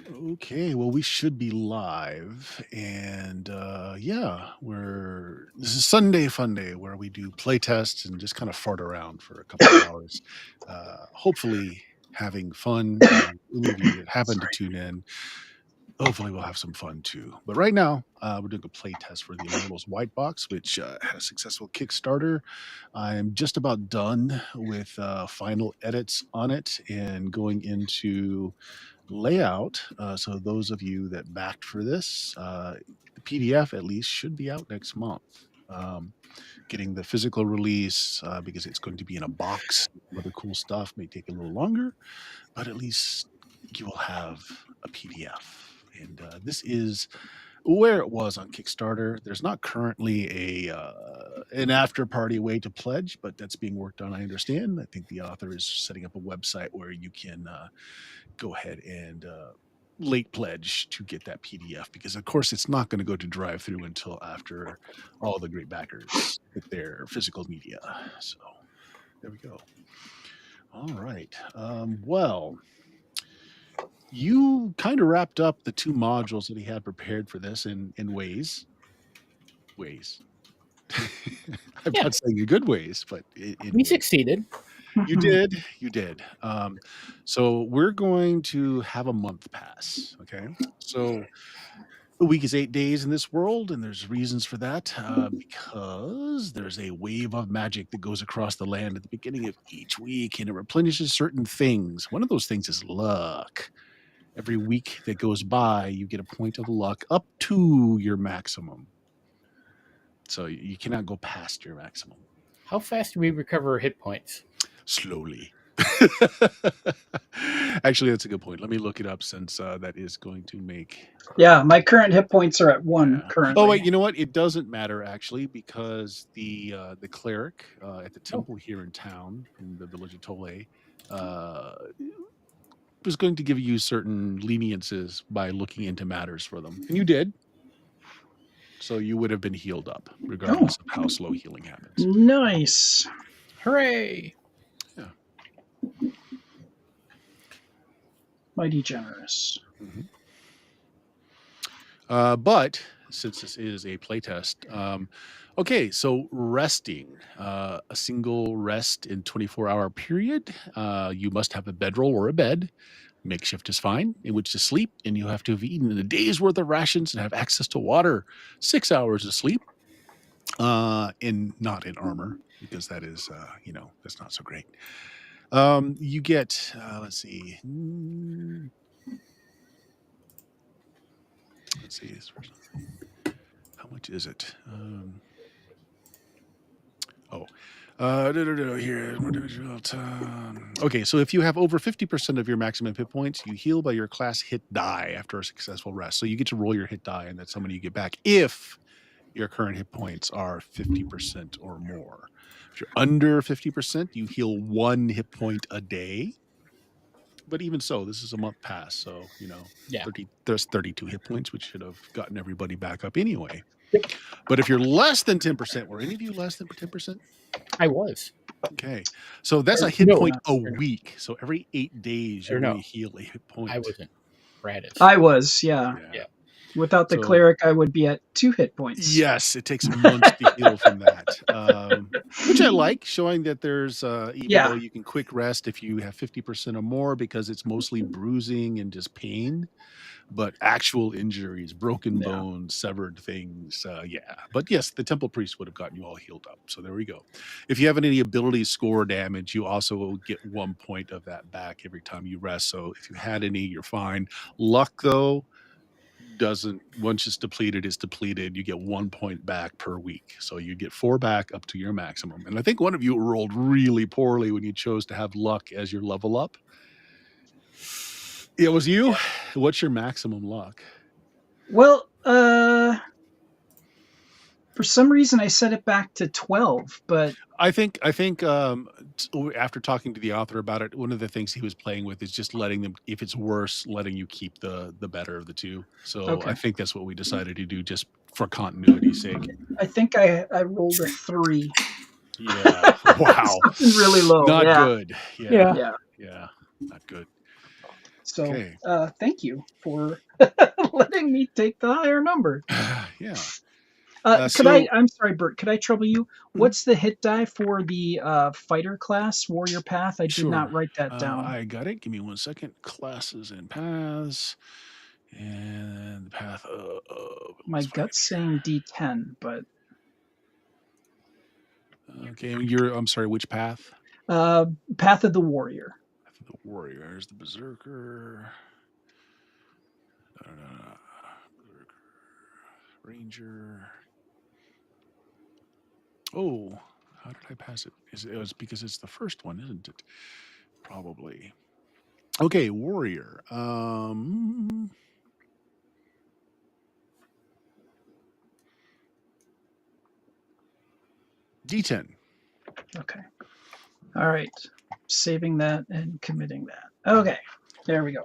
Okay, well, we should be live, and yeah, this is Sunday Funday where we do playtests and just kind of fart around for a couple of hours, hopefully having fun. And any of you that happen to Sorry. tune in, hopefully we'll have some fun too. But right now, we're doing a playtest for the Immortals White Box, which had a successful Kickstarter. I'm just about done with final edits on it and going into layout. So those of you that backed for this, the PDF at least should be out next month. Getting the physical release because it's going to be in a box. Some other cool stuff may take a little longer, but at least you will have a PDF. And this is where it was on Kickstarter. There's not currently a an after party way to pledge, but that's being worked on. I understand. I think the author is setting up a website where you can go ahead and late pledge to get that PDF because, of course, it's not going to go to drive through until after all the great backers get their physical media. So there we go. All right. Well, you kind of wrapped up the two modules that he had prepared for this in ways. I'm Yeah. not saying in good ways, but in We ways. succeeded. You did. So we're going to have a month pass. Okay. So a week is 8 days in this world, and there's reasons for that because there's a wave of magic that goes across the land at the beginning of each week, and it replenishes certain things. One of those things is luck. Every week that goes by, you get a point of luck up to your maximum. So you cannot go past your maximum. How fast do we recover hit points? Slowly. Actually, that's a good point. Let me look it up since that is going to make. Yeah, my current hit points are at 1 currently. Oh wait, you know what? It doesn't matter actually because the cleric at the temple here in town in the village of Tole was going to give you certain leniences by looking into matters for them, and you did. So you would have been healed up, regardless of how slow healing happens. Nice. Hooray! Yeah. Mighty generous. Mm-hmm. But since this is a playtest, okay, so resting, a single rest in 24-hour period. You must have a bedroll or a bed. Makeshift is fine in which to sleep, and you have to have eaten a day's worth of rations and have access to water. 6 hours of sleep, and not in armor because that is, that's not so great. You get, let's see. Let's see. How much is it? Here. Okay, so if you have over 50% of your maximum hit points, you heal by your class hit die after a successful rest. So you get to roll your hit die, and that's how many you get back if your current hit points are 50% or more. If you're under 50%, you heal 1 hit point a day. But even so, this is a month pass, so there's 32 hit points, which should have gotten everybody back up anyway. But if you're less than 10%, were any of you less than 10%? I was. Okay, so that's a hit point a week. So every 8 days, you're going to heal a hit point. I wasn't. Radis. I was, yeah. Without the cleric, I would be at 2 hit points. Yes, it takes months to heal from that, which I like, showing that there's, even though you can quick rest if you have 50% or more, because it's mostly bruising and just pain, but actual injuries, broken bones, severed things, But yes, the Temple Priest would have gotten you all healed up, so there we go. If you have any ability score damage, you also get 1 point of that back every time you rest, so if you had any, you're fine. Luck, though, doesn't, once it's depleted, you get 1 point back per week, so you get 4 back up to your maximum. And I think one of you rolled really poorly when you chose to have luck as your level up. It was you. What's your maximum luck? Well, for some reason I set it back to 12, but I think after talking to the author about it, one of the things he was playing with is just letting them, if it's worse, letting you keep the better of the two. So I think that's what we decided to do, just for continuity's sake. I think I rolled a 3. Yeah. Wow. Something really low. Not good. Yeah. Not good. So, Okay. thank you for letting me take the higher number. Yeah. I'm sorry, Bert, could I trouble you? Mhm. What's the hit die for the fighter class, Warrior Path? I did not Sure. write that down. I got it. Give me 1 second. Classes and paths. And the path My let's find it gut's here. saying D10, but Okay, I'm sorry, which path? Path of the Warrior. Path of the Warrior. There's the Berserker. Berserker. Ranger. Oh, how did I pass it? It was because it's the first one, isn't it? Probably. Okay, Warrior. D10. Okay. All right. Saving that and committing that. Okay. There we go.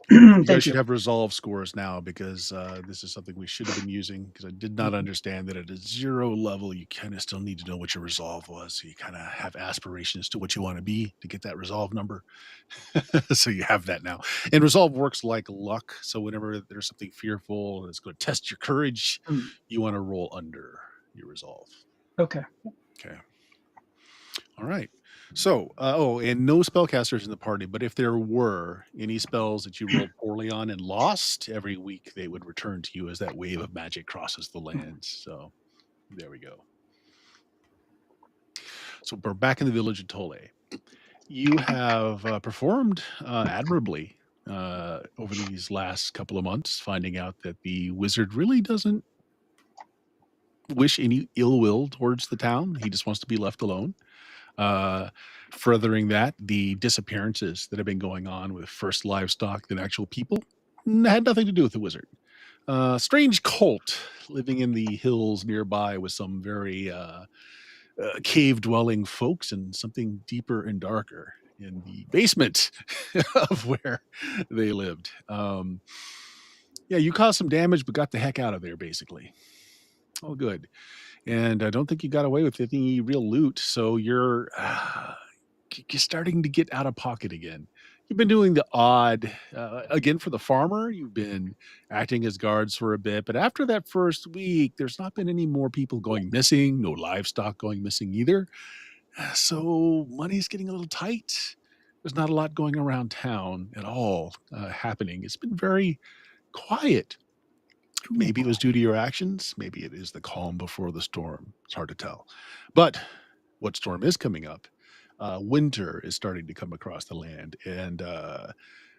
You guys Thank should you. have resolve scores now because this is something we should have been using because I did not understand that at a 0 level, you kind of still need to know what your resolve was. So you kind of have aspirations to what you want to be to get that resolve number. So you have that now. And resolve works like luck. So whenever there's something fearful that's going to test your courage, you want to roll under your resolve. Okay. Okay. All right. So, and no spellcasters in the party, but if there were any spells that you rolled poorly on and lost, every week they would return to you as that wave of magic crosses the lands. So, there we go. So, we're back in the village of Tole. You have performed admirably over these last couple of months, finding out that the wizard really doesn't wish any ill will towards the town. He just wants to be left alone. Furthering that, the disappearances that have been going on with first livestock than actual people had nothing to do with the wizard. Strange cult living in the hills nearby with some very cave dwelling folks and something deeper and darker in the basement of where they lived. Yeah, you caused some damage, but got the heck out of there, basically. Oh, good. And I don't think you got away with any real loot. So you're starting to get out of pocket again. You've been doing the odd, again, for the farmer, you've been acting as guards for a bit. But after that first week, there's not been any more people going missing, no livestock going missing either. So money's getting a little tight. There's not a lot going around town at all happening. It's been very quiet. Maybe it was due to your actions. Maybe it is the calm before the storm. It's hard to tell. But what storm is coming up? Winter is starting to come across the land, and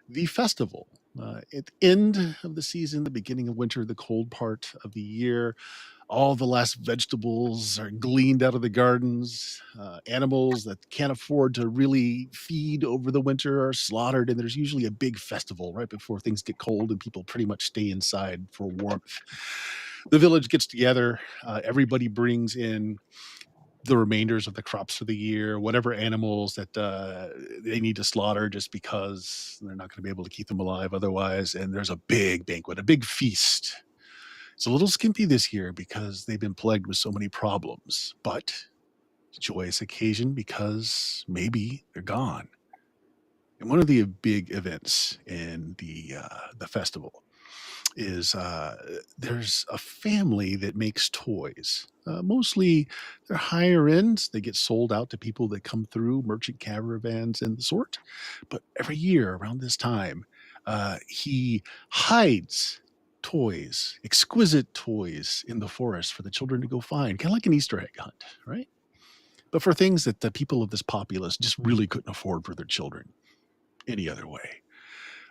the festival at the end of the season, the beginning of winter, the cold part of the year. All the last vegetables are gleaned out of the gardens. Animals that can't afford to really feed over the winter are slaughtered, and there's usually a big festival right before things get cold and people pretty much stay inside for warmth. The village gets together. Everybody brings in the remainders of the crops for the year, whatever animals that they need to slaughter just because they're not going to be able to keep them alive otherwise. And there's a big banquet, a big feast. It's a little skimpy this year because they've been plagued with so many problems, but joyous occasion because maybe they're gone. And one of the big events in the festival is there's a family that makes toys. Mostly they're higher ends. They get sold out to people that come through merchant caravans and the sort. But every year around this time, he hides toys, exquisite toys in the forest for the children to go find, kind of like an Easter egg hunt, right? But for things that the people of this populace just really couldn't afford for their children any other way.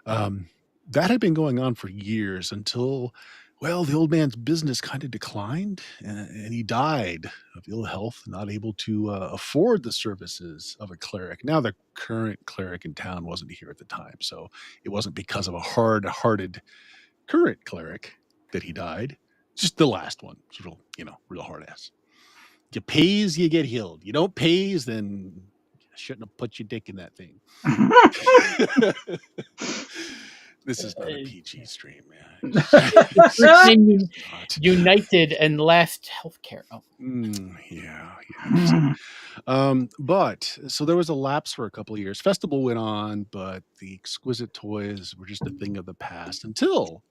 Um, that had been going on for years until, well, the old man's business kind of declined and he died of ill health, not able to afford the services of a cleric. Now, the current cleric in town wasn't here at the time, so it wasn't because of a hard hearted current cleric that he died. Just the last one. It's real, real hard ass. You pays, you get healed. You don't pays, then you shouldn't have put your dick in that thing. This is not a PG stream, man. The first name Not. United and last healthcare. Oh, Yeah. But so there was a lapse for a couple of years. Festival went on, but the exquisite toys were just a thing of the past until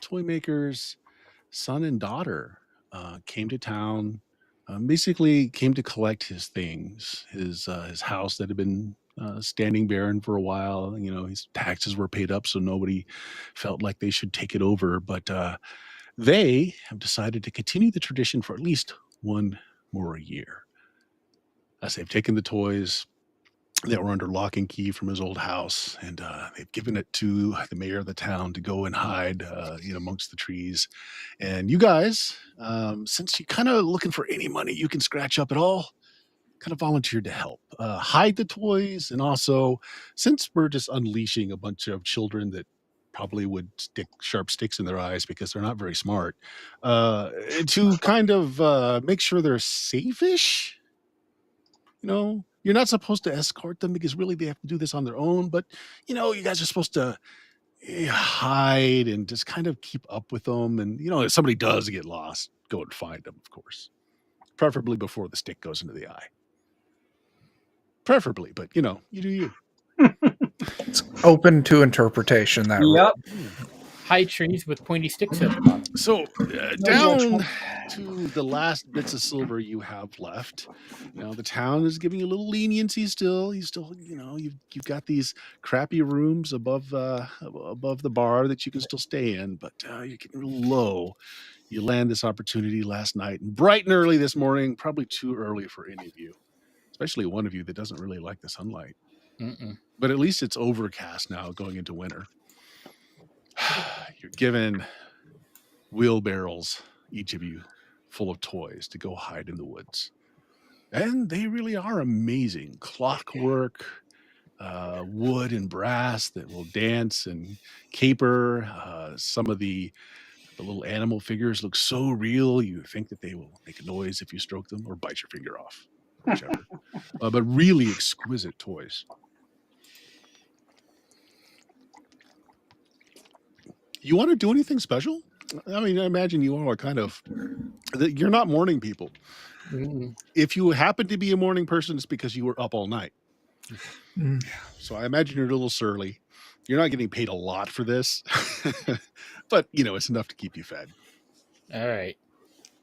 toy makers' son and daughter came to town. Basically, came to collect his things, his house that had been standing barren for a while. You know, his taxes were paid up, so nobody felt like they should take it over. But they have decided to continue the tradition for at least one more year. As they've taken the toys that were under lock and key from his old house, and they've given it to the mayor of the town to go and hide, amongst the trees. And you guys, since you're kind of looking for any money you can scratch up at all, kind of volunteered to help hide the toys, and also, since we're just unleashing a bunch of children that probably would stick sharp sticks in their eyes because they're not very smart, to kind of make sure they're safe-ish. You're not supposed to escort them because really they have to do this on their own. But you guys are supposed to hide and just kind of keep up with them. And if somebody does get lost, go and find them, of course, preferably before the stick goes into the eye. Preferably, but you do you. It's open to interpretation. That Yep. high trees with pointy sticks at the bottom. So down judgment. to the last bits of silver you have left. Now the town is giving you a little leniency still. You still, you've got these crappy rooms above the bar that you can still stay in, but you're getting real low. You land this opportunity last night, and bright and early this morning, probably too early for any of you, especially one of you that doesn't really like the sunlight. Mm-mm. But at least it's overcast now going into winter. You're given wheelbarrows, each of you, full of toys to go hide in the woods. And they really are amazing. Clockwork, wood and brass that will dance and caper. Some of the little animal figures look so real, you think that they will make a noise if you stroke them or bite your finger off, whichever. But really exquisite toys. You want to do anything special? I mean, I imagine you all are kind of, you're not morning people. Mm-mm. If you happen to be a morning person, it's because you were up all night. Mm. So I imagine you're a little surly. You're not getting paid a lot for this, but it's enough to keep you fed. All right.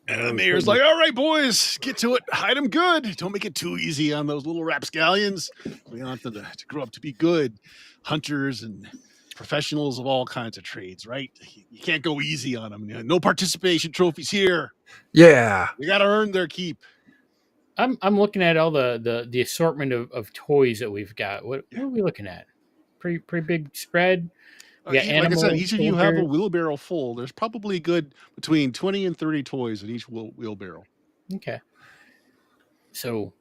And the mayor's like, all right, boys, get to it. Hide them good. Don't make it too easy on those little rapscallions. We want them to grow up to be good hunters and professionals of all kinds of trades, right? You can't go easy on them. No participation trophies here. Yeah. They got to earn their keep. I'm looking at all the assortment of toys that we've got. What are we looking at? Pretty big spread. We got Like I said, animals, each of you have a soldiers. wheelbarrow full. There's probably good between 20 and 30 toys in each wheelbarrow. Okay. So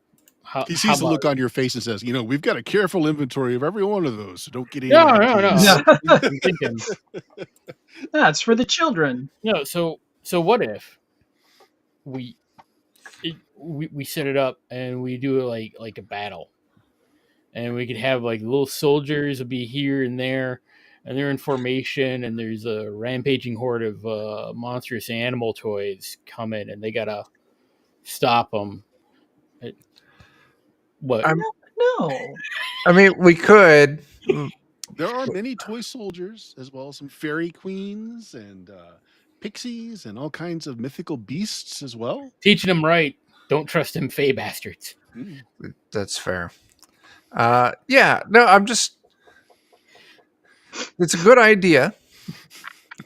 how He how sees the about look on your face and says, we've got a careful inventory of every one of those. So don't get any no. keys. I'm thinking That's for the children. So what if we set it up and we do like a battle, and we could have like little soldiers will be here and there, and they're in formation, and there's a rampaging horde of monstrous animal toys coming, and they gotta stop them. What? No. I mean, we could. There are many toy soldiers, as well as some fairy queens and pixies and all kinds of mythical beasts as well. Teaching them right. Don't trust them fey bastards. Mm. That's fair. Yeah. No, I'm just. It's a good idea.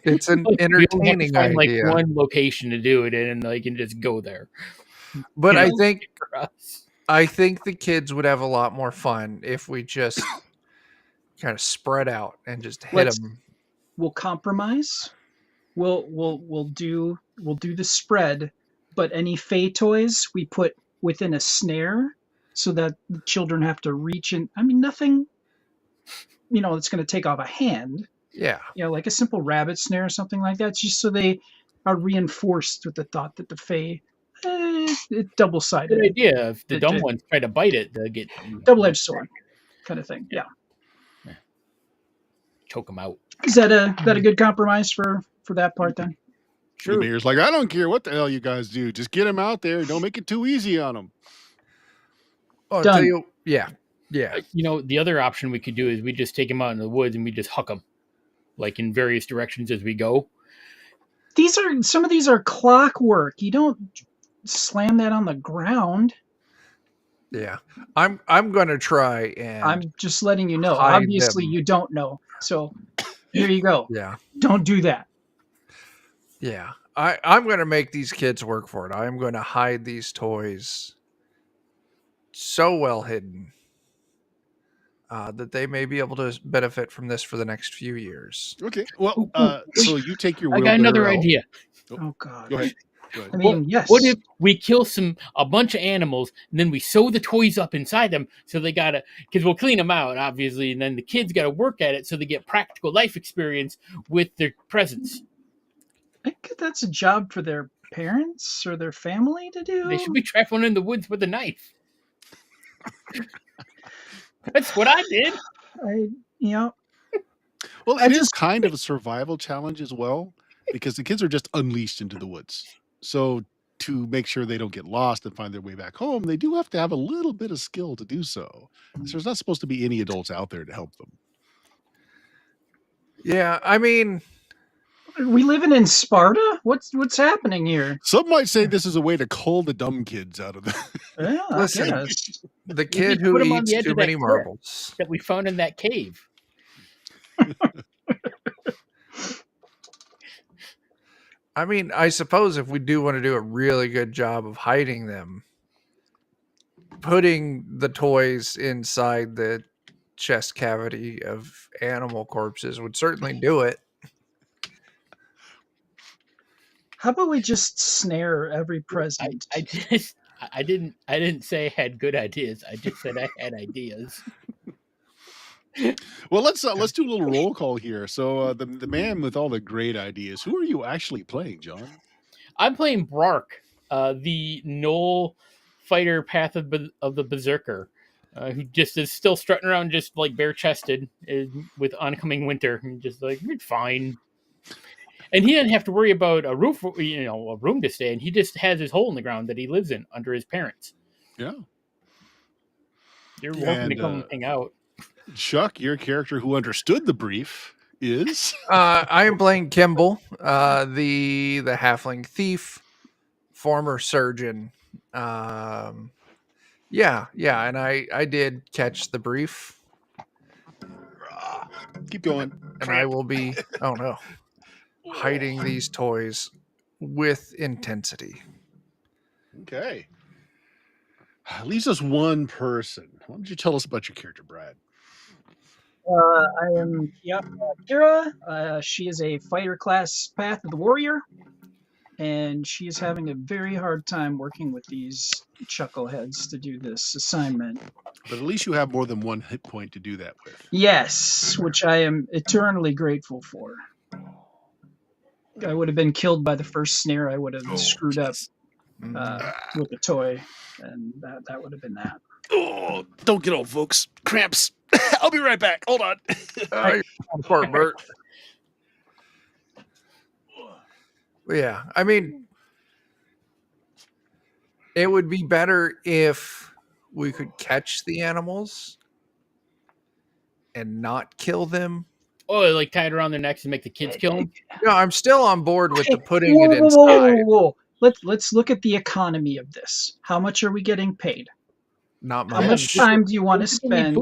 It's an We only have to entertaining find idea. like one location to do it in, and they can just go there. But you I know? think For us. the kids would have a lot more fun if we just kind of spread out and just hit Let's- them. We'll compromise. We'll do the spread, but any Fey toys we put within a snare so that the children have to reach in. I mean, nothing. It's going to take off a hand. Yeah. Like a simple rabbit snare or something like that. It's just so they are reinforced with the thought that the Fey, it's double-sided, Good idea. If the It dumb did. ones try to bite it, they'll get double-edged sword kind of thing. Yeah. choke them out. Is that a good compromise for that part then? The mayor's like, I don't care what the hell you guys do. Just get them out there. Don't make it too easy on them. I'll Done. tell you, yeah. The other option we could do is we just take them out in the woods and we just huck them, like in various directions as we go. Some of these are clockwork. You don't slam that on the ground. Yeah. I'm gonna try and I'm just letting you know. hide Obviously, them. you don't know. So here you go. Yeah. Don't do that. Yeah. I'm gonna make these kids work for it. I'm gonna hide these toys so well hidden that they may be able to benefit from this for the next few years. Okay. Well, Ooh. so you take your I got another wheelbarrow. idea. Oh God. Go ahead. Go ahead. I mean, yes. What if we kill a bunch of animals and then we sew the toys up inside them so they gotta, because we'll clean them out obviously, and then the kids gotta work at it so they get practical life experience with their presents. I think that's a job for their parents or their family to do. They should be traveling in the woods with a knife. That's what I did. Well, it is kind of a survival challenge as well, because the kids are just unleashed into the woods. So to make sure they don't get lost and find their way back home, they do have to have a little bit of skill to do so. So there's not supposed to be any adults out there to help them. Yeah, I mean, Are we living in Sparta? What's happening here? Some might say this is a way to cull the dumb kids out of the. Yeah, Listen. I guess. the We kid just who put 'em on eats the edge too of that many cliff. marbles. That we found in that cave. I mean, I suppose if we do want to do a really good job of hiding them, putting the toys inside the chest cavity of animal corpses would certainly do it. How about we just snare every present? I didn't say I had good ideas. I just said I had ideas. Well, let's do a little roll call here. So the man with all the great ideas. Who are you actually playing, John? I'm playing Brark, the Knoll fighter path of the Berserker, who just is still strutting around just like bare chested with oncoming winter. And just like, it's fine. And he didn't have to worry about a roof, a room to stay in. He just has his hole in the ground that he lives in under his parents. Yeah. You're welcome to come hang out. Chuck, your character who understood the brief is. I am playing Kimball, the halfling thief, former surgeon. Yeah, and I did catch the brief. Keep going. And I will be, oh no, hiding these toys with intensity. Okay. Leaves us one person. Why don't you tell us about your character, Brad? I am Kira. She is a fighter class path of the warrior, and she is having a very hard time working with these chuckleheads to do this assignment. But at least you have more than one hit point to do that with. Yes, which I am eternally grateful for. I would have been killed by the first snare I would have screwed up with the toy, and that would have been that. Oh, don't get old, folks. Cramps. I'll be right back. Hold on. Poor Bert. Yeah, I mean, it would be better if we could catch the animals and not kill them. Oh, like tie it around their necks and make the kids kill them? No, I'm still on board with the putting it inside. Whoa. Let's look at the economy of this. How much are we getting paid? Not How much. much time do you want to spend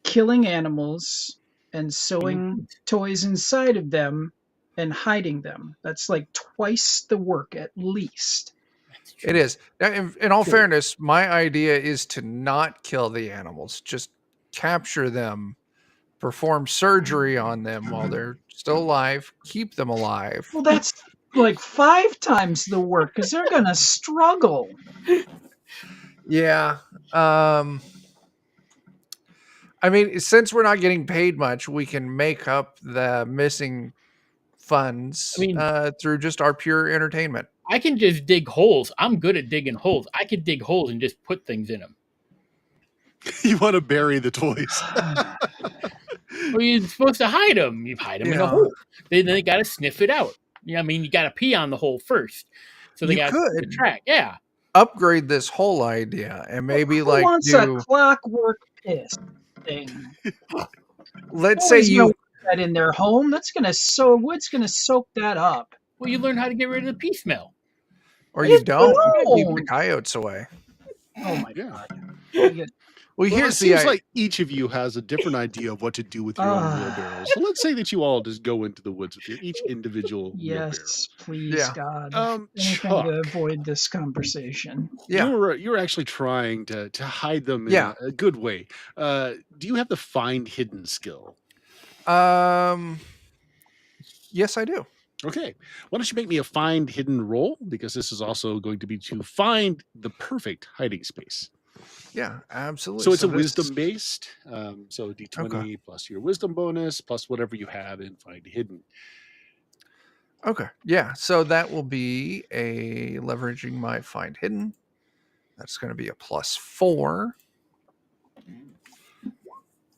killing animals and sewing toys inside of them and hiding them? That's like twice the work at least. It is. Now, in all fairness, my idea is to not kill the animals, just capture them, perform surgery on them while they're still alive, keep them alive. Well, that's like 5 times the work because they're going to struggle. Yeah. I mean, since we're not getting paid much, we can make up the missing funds through just our pure entertainment. I can just dig holes. I'm good at digging holes. I could dig holes and just put things in them. You want to bury the toys. Well, you're supposed to hide them. You hide them in a Yeah. hole. Then they got to sniff it out. Yeah, I mean, you got to pee on the hole first, so they You got the could track. Yeah. upgrade this whole idea and maybe Who like wants a do. clockwork piss thing? Let's say Always gonna you, want that in their home. That's gonna wood's gonna soak that up. Well, you learn how to get rid of the pee smell. or you If don't. You you keep the don't. coyotes away. Oh my Yeah. god. You get, Well, Well, it here's the seems like each of you has a different idea of what to do with your own wheelbarrows. So let's say that you all just go into the woods with your each individual wheelbarrow. yes, please, Yeah. God. Anything Chuck, to avoid this conversation. yeah. you're actually trying to hide them in Yeah. a good way. Do you have the find hidden skill? Yes, I do. Okay, why don't you make me a find hidden roll, because this is also going to be to find the perfect hiding space. Yeah, absolutely. So it's a this- wisdom based. So D20 Okay. plus your wisdom bonus plus whatever you have in find hidden. Okay. Yeah. So that will be a leveraging my find hidden. That's going to be a +4.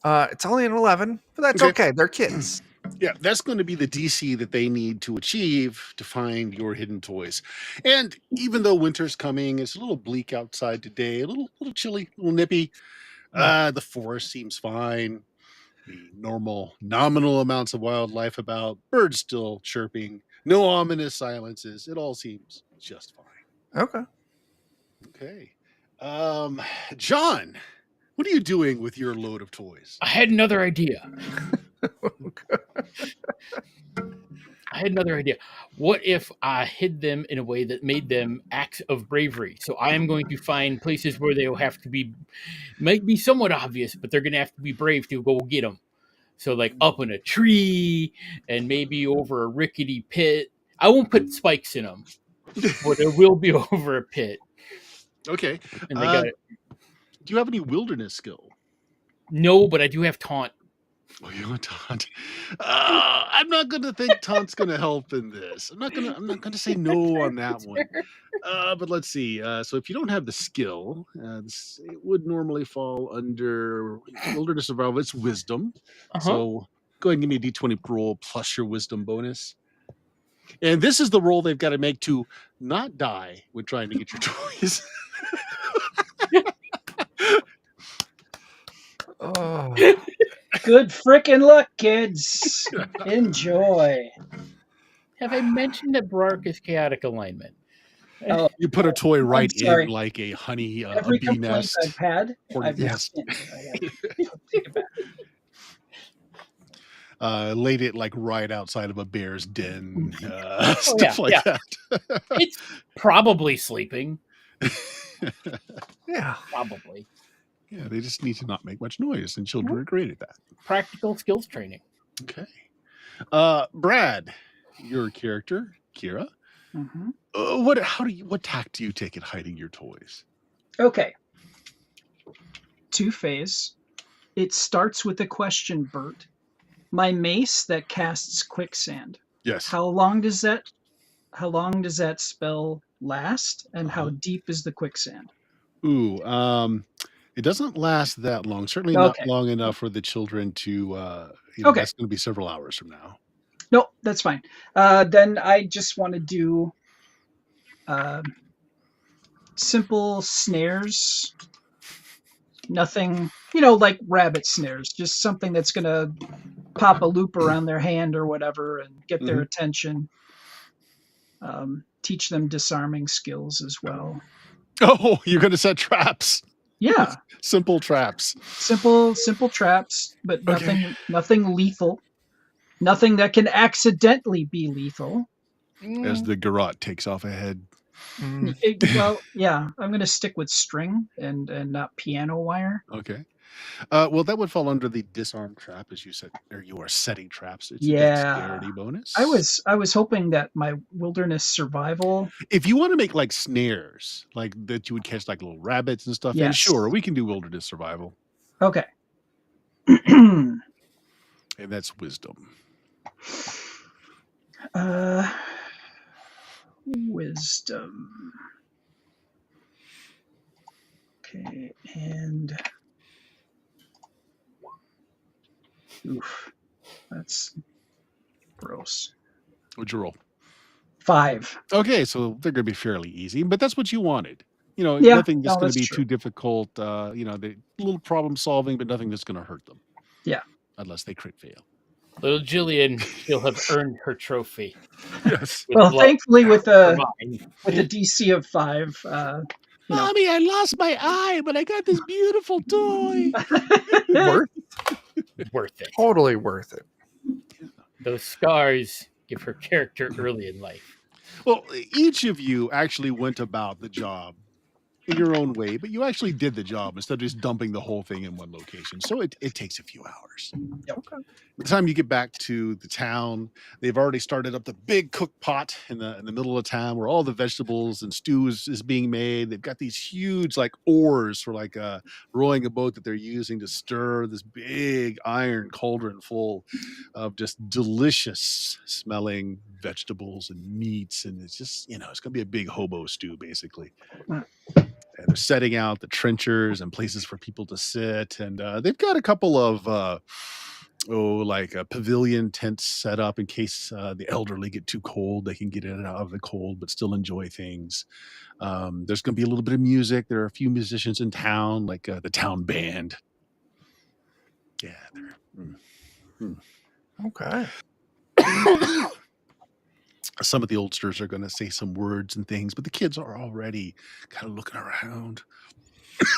It's only an 11, but that's Okay. okay. They're kids. Yeah, that's going to be the DC that they need to achieve to find your hidden toys. And even though winter's coming, it's a little bleak outside today, a little chilly, a little nippy. The forest seems fine. The normal nominal amounts of wildlife about, birds still chirping, no ominous silences. It all seems just fine. Okay. Okay. John, what are you doing with your load of toys? I had another idea. What if I hid them in a way that made them acts of bravery? So I am going to find places where they'll have to be, might be somewhat obvious, but they're going to have to be brave to go get them. So like up in a tree and maybe over a rickety pit. I won't put spikes in them, but it will be over a pit. Okay. And they got Do you have any wilderness skill? no, but I do have taunt. Oh, you want taunt? I'm not going to think taunt's going to help in this. I'm not going to say no on that one. But let's see. So if you don't have the skill, it would normally fall under wilderness survival. It's wisdom. So go ahead and give me a D20 roll plus your wisdom bonus. And this is the roll they've got to make to not die when trying to get your toys. Oh. Good frickin' luck, kids. Enjoy. Have I mentioned that Brark is chaotic alignment? Oh, You put a toy right sorry. in like a honey, a every bee complaint nest. I've had, Hornet I've nest. rescinded. I gotta take it back. Laid it like right outside of a bear's den, yeah, stuff like that. It's probably sleeping. Yeah. Probably. Yeah, they just need to not make much noise, and children are great at that. Practical skills training. Okay. Brad, your character, Kira. Mhm. What tact do you take in hiding your toys? Okay. 2-phase. It starts with a question, Bert. My mace that casts quicksand. Yes. How long does that spell last, and how deep is the quicksand? Ooh, it doesn't last that long. Certainly not long enough for the children to. Okay. That's going to be several hours from now. No, that's fine. Then I just want to do simple snares. Nothing, like rabbit snares. Just something that's going to pop a loop around their hand or whatever and get their attention. Teach them disarming skills as well. Oh, you're going to set traps. Yeah. Simple traps. Simple traps, but nothing lethal. Nothing that can accidentally be lethal. As the garrote takes off ahead. Well, yeah, I'm going to stick with string and not piano wire. Okay. Well, that would fall under the disarm trap, as you said, or you are setting traps. It's a dexterity bonus. I was hoping that my wilderness survival. If you want to make like snares, like that you would catch like little rabbits and stuff, then sure, we can do wilderness survival. Okay. And that's wisdom. Wisdom. Okay, and Oof, that's gross. What'd you roll? 5. Okay, so they're going to be fairly easy, but that's what you wanted. Yeah, Nothing that's no, going to that's be true. too difficult. The little problem solving, but nothing that's going to hurt them. Yeah. Unless they crit fail. Little Jillian, she'll have earned her trophy. Yes. With Well, blood thankfully, with for a mine. DC of 5, Mommy, I lost my eye, but I got this beautiful toy. Worth, Worth it. totally worth it. Those scars give her character early in life. Well, each of you actually went about the job in your own way, but you actually did the job instead of just dumping the whole thing in one location. So it takes a few hours. Okay. By the time you get back to the town, they've already started up the big cook pot in the middle of town where all the vegetables and stews is being made. They've got these huge like oars for like rowing a boat that they're using to stir this big iron cauldron full of just delicious smelling vegetables and meats, and it's just it's gonna be a big hobo stew basically. And they're setting out the trenchers and places for people to sit, and they've got a couple of like a pavilion tents set up in case the elderly get too cold. They can get in and out of the cold, but still enjoy things. There's going to be a little bit of music. There are a few musicians in town, like the town band. Yeah, Okay. some of the oldsters are going to say some words and things, but the kids are already kind of looking around.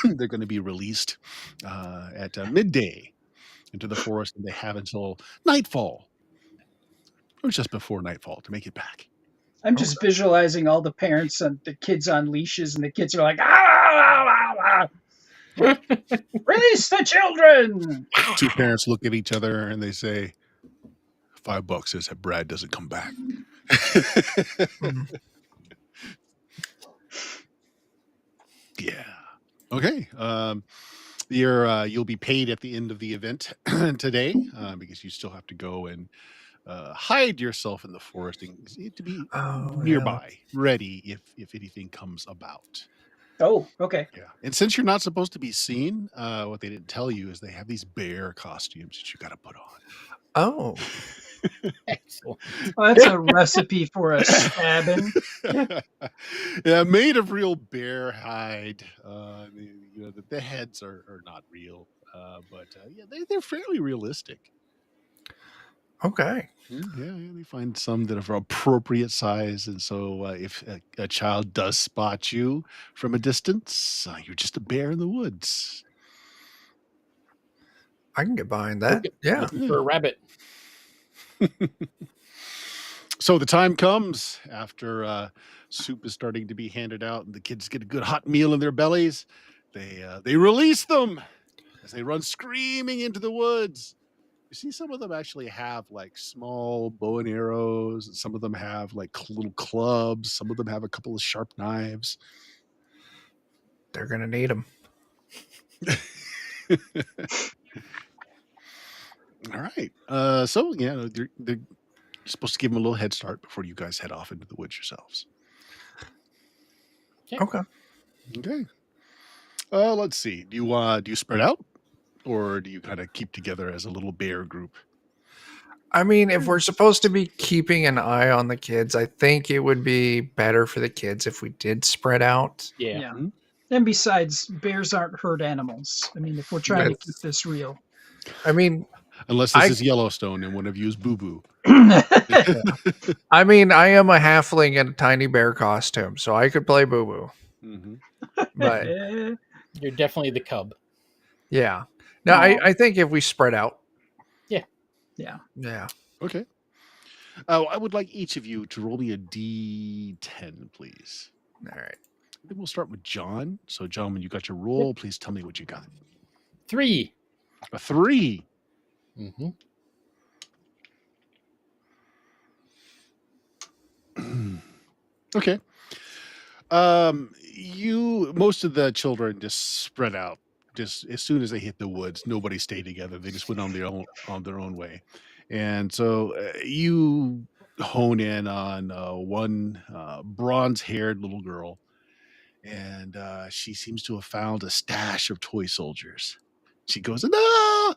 They're going to be released at midday into the forest, and they have until nightfall or just before nightfall to make it back. I'm just visualizing all the parents and the kids on leashes, and the kids are like, ah, ah, ah, ah. Release the children. Two parents look at each other and they say, $5 says that Brad doesn't come back. Yeah. Okay. You'll be paid at the end of the event today because you still have to go and hide yourself in the forest and to be nearby, ready if anything comes about. Oh, okay. Yeah. And since you're not supposed to be seen, what they didn't tell you is they have these bear costumes that you got to put on. Oh. Excellent. Well, that's a recipe for a stabbing. Yeah, made of real bear hide. The heads are not real, but yeah, they're fairly realistic. Okay. Yeah, they find some that are appropriate size, and so if a child does spot you from a distance, you're just a bear in the woods. I can get behind that. Yeah. Looking for a rabbit. So the time comes after soup is starting to be handed out, and the kids get a good hot meal in their bellies. They release them as they run screaming into the woods. You see, some of them actually have like small bow and arrows, and some of them have like little clubs. Some of them have a couple of sharp knives. They're going to need them. All right. So yeah, they're supposed to give them a little head start before you guys head off into the woods yourselves. Okay. Okay. Let's see. Do you spread out, or do you kind of keep together as a little bear group? I mean, if we're supposed to be keeping an eye on the kids, I think it would be better for the kids if we did spread out. Yeah. Mhm. And besides, bears aren't herd animals. I mean, if we're trying to keep this real. I mean, Unless this is Yellowstone and one of you is Boo Boo. I mean, I am a halfling in a tiny bear costume, so I could play Boo Boo. Mm-hmm. But You're definitely the cub. yeah. No, I think if we spread out. Yeah. Yeah. Okay. I would like each of you to roll me a D10, please. All right. Then we'll start with John. So, John, when you got your roll, please tell me what you got. 3. A 3. Mm-hmm. Okay. Most of the children just spread out. Just as soon as they hit the woods, nobody stayed together. They just went on their own way. And so you hone in on one bronze-haired little girl, and she seems to have found a stash of toy soldiers. She goes, "No!"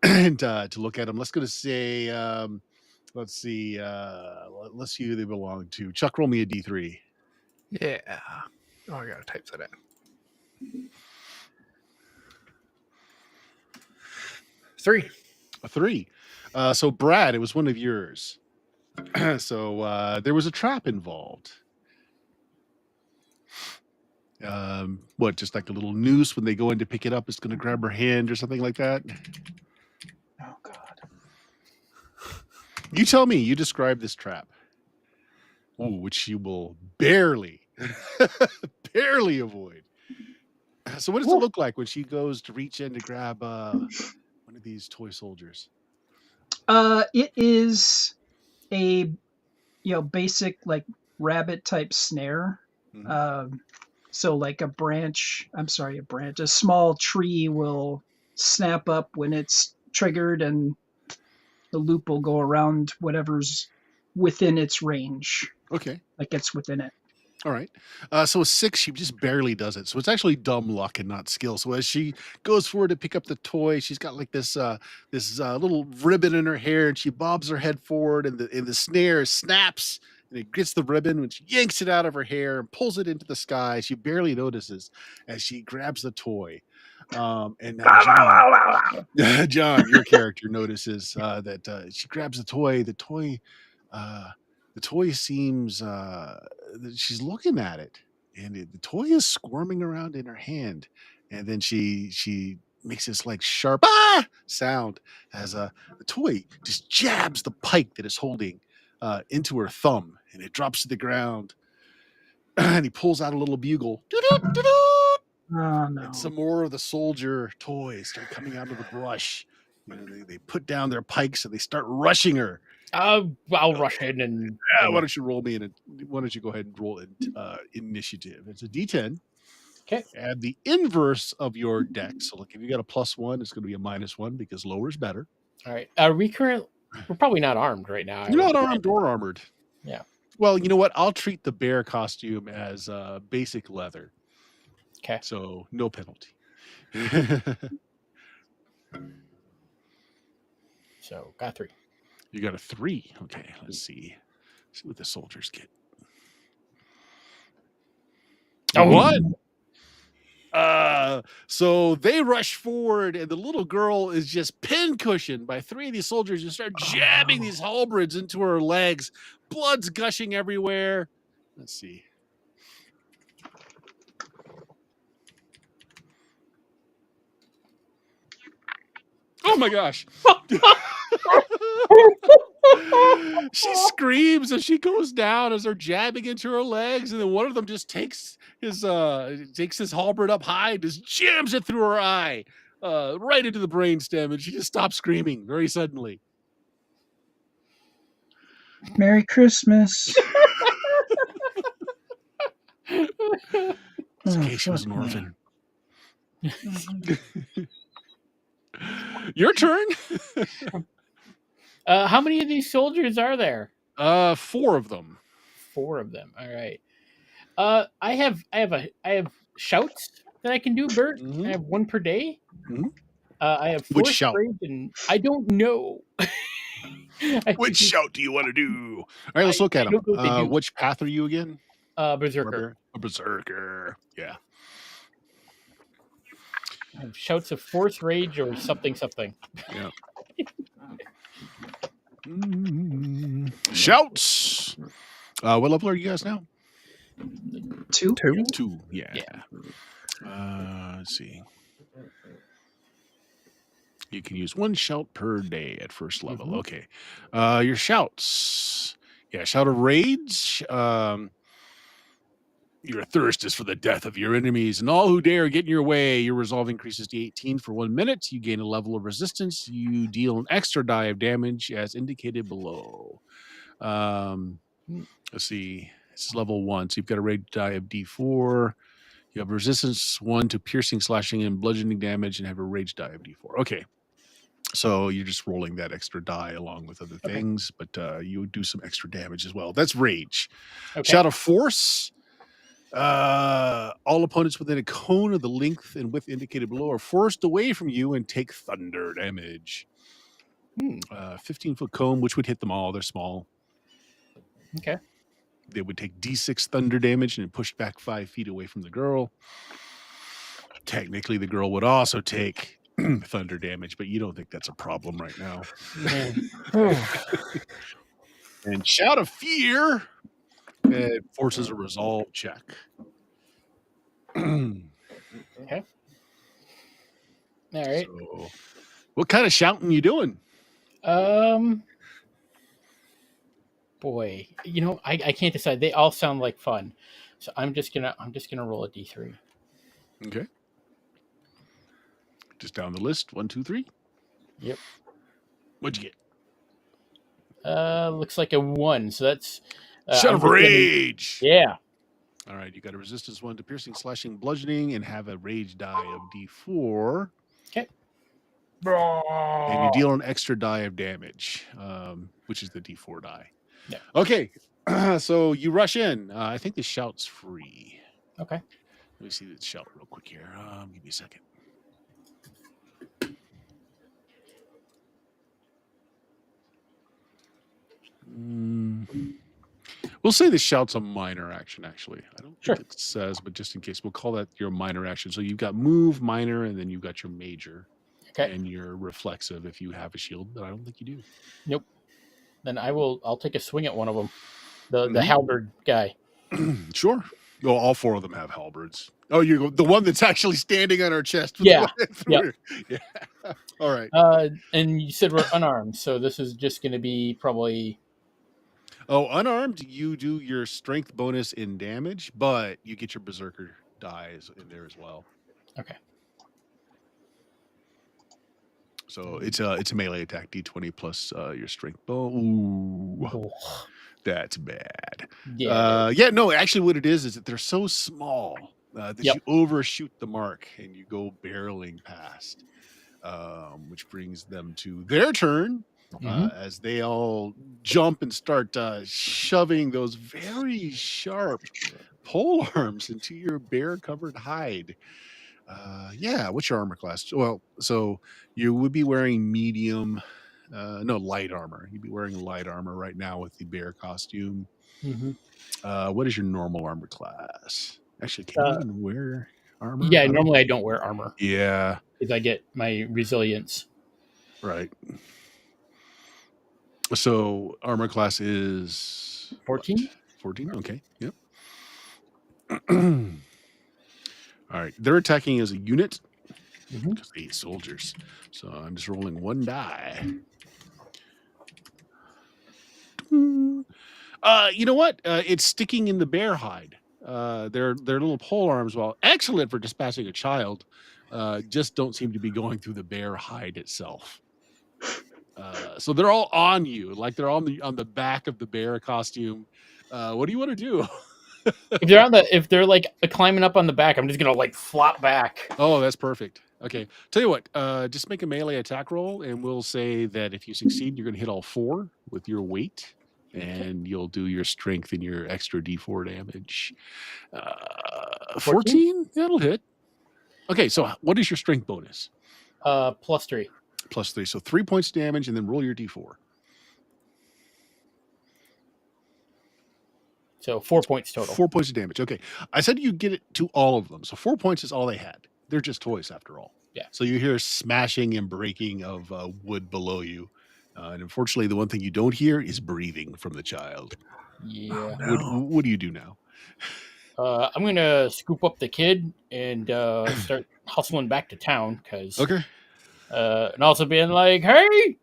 and to look at them. Let's go to say, let's see, let's see who they belong to. Chuck, roll me a D3. Yeah. Oh, I gotta type that in. 3. A 3. So Brad, it was one of yours. So there was a trap involved. What, just like a little noose when they go in to pick it up, it's going to grab her hand or something like that? Oh God. You tell me. You describe this trap. Ooh, which she will barely, barely avoid. So what does it look like when she goes to reach in to grab one of these toy soldiers? It is a basic like rabbit type snare. Mhm. So like a small tree will snap up when it's triggered, and the loop will go around whatever's within its range. Okay. Like it's within it. All right. So a 6, she just barely does it. So it's actually dumb luck and not skill. So as she goes forward to pick up the toy, she's got like this little ribbon in her hair, and she bobs her head forward, and the snare snaps, and it gets the ribbon, and she yanks it out of her hair and pulls it into the sky. She barely notices as she grabs the toy. And now John, your character notices that she grabs the toy. The toy seems that she's looking at it, and the toy is squirming around in her hand, and then she makes this like sharp sound as the toy just jabs the pike that is holding into her thumb, and it drops to the ground. And he pulls out a little bugle. Doo-doo, doo-doo. Oh no. And some more of the soldier toys start coming out of the brush. They put down their pikes and they start rushing her. I'll rush in and. Why don't you roll me in? Why don't you go ahead and roll initiative? It's a D10. Okay. Add the inverse of your dex. So, look, if you got a +1, it's going to be a -1 because lower is better. All right. We're probably not armed right now. You're not armed or armored. Yeah. Well, you know what? I'll treat the bear costume as basic leather. Okay. So no penalty. So got 3. You got a 3. Okay, let's see. See what the soldiers get. Oh, 1. So they rush forward, and the little girl is just pincushioned by 3 of these soldiers who start jabbing these halberds into her legs. Blood's gushing everywhere. Let's see. Oh my gosh. She screams as she goes down as they're jabbing into her legs, and then one of them just takes his halberd up high and just jams it through her eye, right into the brainstem, and she just stops screaming very suddenly. Merry Christmas. It's okay, she was an orphan. Your turn. How many of these soldiers are there? 4 of them. 4 of them. All right. I have shouts that I can do, Bert. Mhm. I have 1 per day. Mhm. I have Which force shout? rage, and I don't know. Which shout do you want to do? All right, let's look at don't know what they them. do. Which path are you again? Berserker. A berserker. Yeah. I have shouts of force rage or something. Yeah. Shouts. What level are you guys now? 2. 2. Yeah. Let's see. You can use 1 shout per day at first level. Mhm. Okay. Your shouts. Yeah, shout of rage. Your thirst is for the death of your enemies, and all who dare get in your way. Your resolve increases to 18 for 1 minute. You gain a level of resistance. You deal an extra die of damage as indicated below. Let's see. This is level 1, so you've got a rage die of D4. You have resistance 1 to piercing, slashing, and bludgeoning damage, and have a rage die of D4. Okay. So you're just rolling that extra die along with other things, but you do some extra damage as well. That's rage. Okay. Shout of force. All opponents within a cone of the length and width indicated below are forced away from you and take thunder damage. 15-foot cone, which would hit them all. They're small. Okay. They would take D6 thunder damage and pushed back 5 feet away from the girl. Technically, the girl would also take thunder damage, but you don't think that's a problem right now. And shout of fear forces a resolve check. Okay. All right. So, what kind of shouting you doing? Boy, I can't decide. They all sound like fun, so I'm just gonna roll a d3. Okay. Just down the list. 1, 2, 3. Yep. What'd you get? Looks like a 1. So that's Shout of rage. Yeah. All right, you got a resistance 1 to piercing, slashing, bludgeoning, and have a rage die of D4. Okay. And you deal an extra die of damage, which is the D4 die. Yeah. Okay, so you rush in. I think the shout's free. Okay. Let me see the shout real quick here. Give me a second. We'll say the shout's a minor action, actually. I don't think it says, but just in case, we'll call that your minor action. So you've got move, minor, and then you've got your major. Okay. And your reflexive if you have a shield, but I don't think you do. Nope. Then I'll take a swing at one of them. The halberd guy. Sure. Well, all 4 of them have halberds. Oh, you the one that's actually standing on our chest. Yeah. Yeah. All right. And you said we're unarmed, so this is just going to be probably. Oh, unarmed, you do your strength bonus in damage, but you get your berserker dies in there as well. Okay. So it's a melee attack, D20 plus your strength. Ooh, that's bad. Yeah. No, actually what it is that they're so small that you overshoot the mark and you go barreling past, which brings them to their turn as they all jump and start shoving those very sharp pole arms into your bear-covered hide. What's your armor class? Well, so you would be wearing medium, light armor. You'd be wearing light armor right now with the bear costume. What is your normal armor class? Actually, can you even wear armor? Yeah, normally I don't wear armor. Yeah. Because I get my resilience. Right. So armor class is 14? 14? Okay. Yep. All right. They're attacking as a unit because they 8 soldiers. So I'm just rolling 1 die. You know what? It's sticking in the bear hide. Their little pole arms, while excellent for dispatching a child, just don't seem to be going through the bear hide itself. So they're all on you, like they're on the back of the bear costume. What do you want to do? If they're like climbing up on the back, I'm just gonna like flop back. Oh, that's perfect. Okay, tell you what, just make a melee attack roll, and we'll say that if you succeed, you're gonna hit all 4 with your weight, and you'll do your strength and your extra D4 damage. 14? That'll hit. Okay, so what is your strength bonus? +3. +3, so 3 points damage, and then roll your D4. So 4 points total. 4 points of damage. Okay. I said you get it to all of them. So 4 points is all they had. They're just toys after all. Yeah. So you hear smashing and breaking of wood below you. And unfortunately, the one thing you don't hear is breathing from the child. Yeah. Oh, no. What do you do now? I'm going to scoop up the kid and start hustling back to town. Okay. And also being like, hey,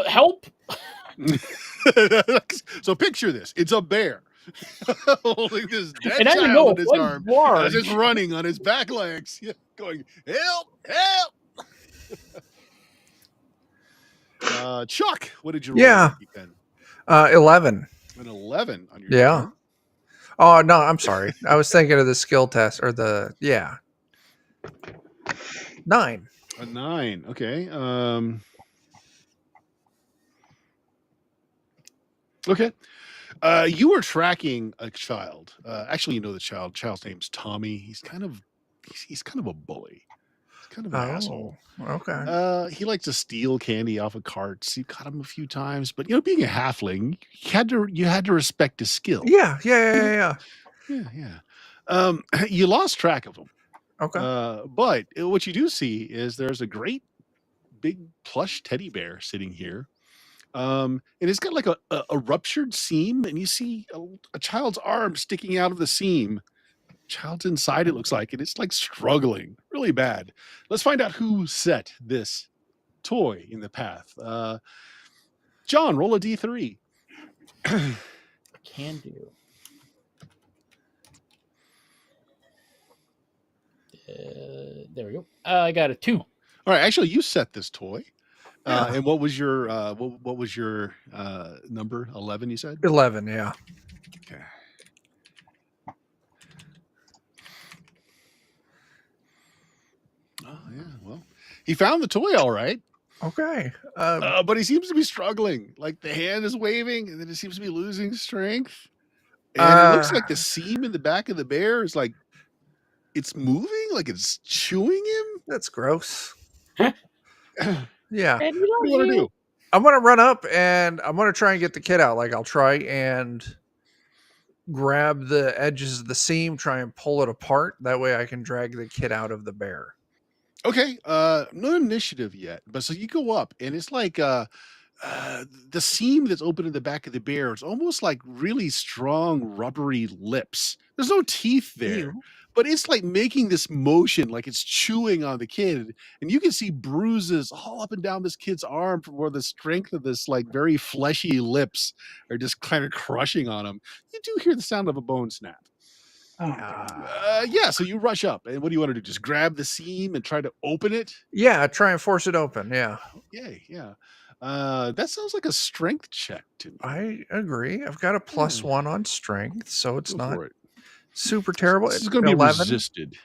help. So picture this. It's a bear holding this dead and child in his arm, just running on his back legs, going, help. Chuck, what did you roll? Yeah. 11. An 11 on your turn? Oh, no, I'm sorry. I was thinking of the skill test or 9. A 9. Okay. Okay. You were tracking a child. Actually, you know the child. Child's name's Tommy. He's kind of a bully. He's Kind of an asshole. Okay. He liked to steal candy off of carts. You caught him a few times, but being a halfling, you had to respect his skill. Yeah, yeah, yeah, yeah. Yeah, yeah. You lost track of him. Okay. But what you do see is there's a great big plush teddy bear sitting here. And it's got like a ruptured seam, and you see a child's arm sticking out of the seam. Child's inside, it looks like, and it's like struggling really bad. Let's find out who set this toy in the path. John, roll a d3. Can do. There we go. I got a 2. All right, actually, you set this toy. Yeah. And what was your what was your number? 11, you said? 11, yeah. Okay. Oh yeah, well, he found the toy all right. Okay. But he seems to be struggling. Like the hand is waving, and then it seems to be losing strength. And it looks like the seam in the back of the bear is like it's moving, like it's chewing him. That's gross. What Yeah. do you want to do? I'm going to run up and I'm going to try and get the kid out. Like I'll try and grab the edges of the seam, try and pull it apart. That way I can drag the kid out of the bear. Okay, no initiative yet, but so you go up, and it's like the seam that's open in the back of the bear is almost like really strong, rubbery lips. There's no teeth there, Ew. but it's like making this motion, like it's chewing on the kid, and you can see bruises all up and down this kid's arm from where the strength of this like very fleshy lips are just kind of crushing on him. You do hear the sound of a bone snap. Oh, Yeah, so you rush up, and what do you want to do? Just grab the seam and try to open it? Yeah, try and force it open. Yeah. Yay, yeah. That sounds like a strength check to me. I agree. I've got a +1 on strength, so it's Go not for it. super terrible. This is It's going to be 11. resisted.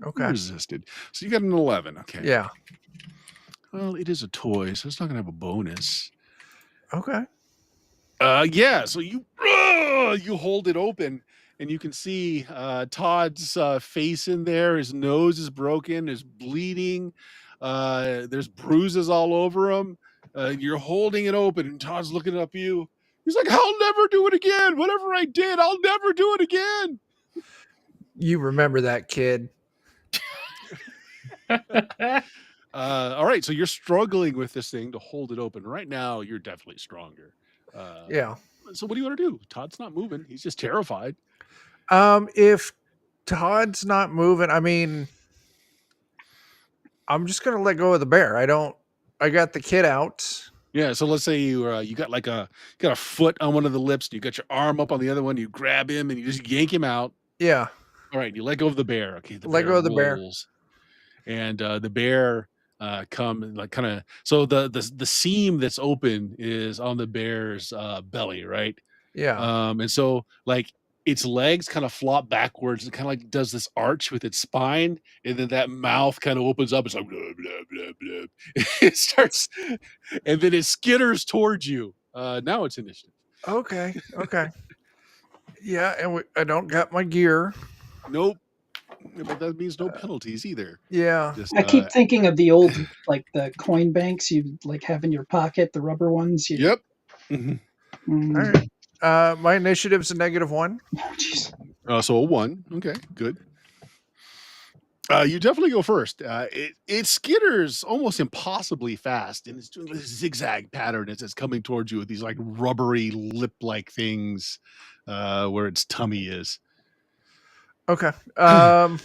Okay. Resisted. So you got an 11. Okay. Yeah. Well, it is a toy, so it's not going to have a bonus. Okay. Yeah. So you hold it open, and you can see Todd's face in there. His nose is broken. There's bleeding. There's bruises all over him. You're holding it open, and Todd's looking up at you. He's like, "I'll never do it again. Whatever I did, I'll never do it again." You remember that kid. All right, so you're struggling with this thing to hold it open. Right now, you're definitely stronger. Yeah. So what do you want to do? Todd's not moving. He's just terrified. If Todd's not moving, I mean, I'm just gonna let go of the bear. I got the kid out. Yeah, so let's say you got like got a foot on one of the lips, and you got your arm up on the other one. You grab him and you just yank him out. Yeah. All right, you let go of the bear. Okay, Let go of the bear. And the bear come and like kind of so the seam that's open is on the bear's belly, right? Yeah. And so like its legs kind of flop backwards and kind of like does this arch with its spine, and then that mouth kind of opens up. It's like blah, blah, blah, blah. It starts, and then it skitters towards you. Now it's initiative. Okay. Okay. Yeah, and I don't got my gear. Nope, but that means no penalties either. Yeah. Just, I keep thinking of the old, like the coin banks you like have in your pocket, the rubber ones. Yep. Mm. All right. My initiative's a -1. Oh, jeez. So a 1. Okay, good. You definitely go first. It skitters almost impossibly fast, and it's doing this zigzag pattern as it's coming towards you with these like rubbery lip-like things where its tummy is. Okay. Are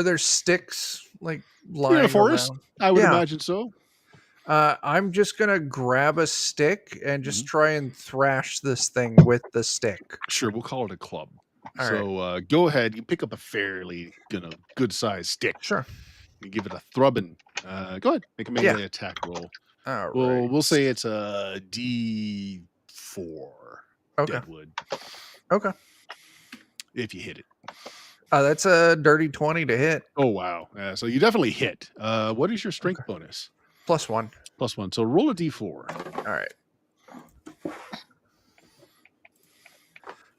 there sticks like lying In a forest, around? I would Yeah. imagine so. I'm just gonna grab a stick and just try and thrash this thing with the stick. Sure, we'll call it a club. All So go ahead. You pick up a fairly good-sized stick. Sure. You give it a thrubbing. Go ahead, make a melee attack roll. All Well, right. we'll say it's a D4. Okay. Deadwood. Okay. If you hit it. That's a dirty 20 to hit. Oh wow! So you definitely hit. What is your strength bonus? +1. +1. So roll a D4. All right.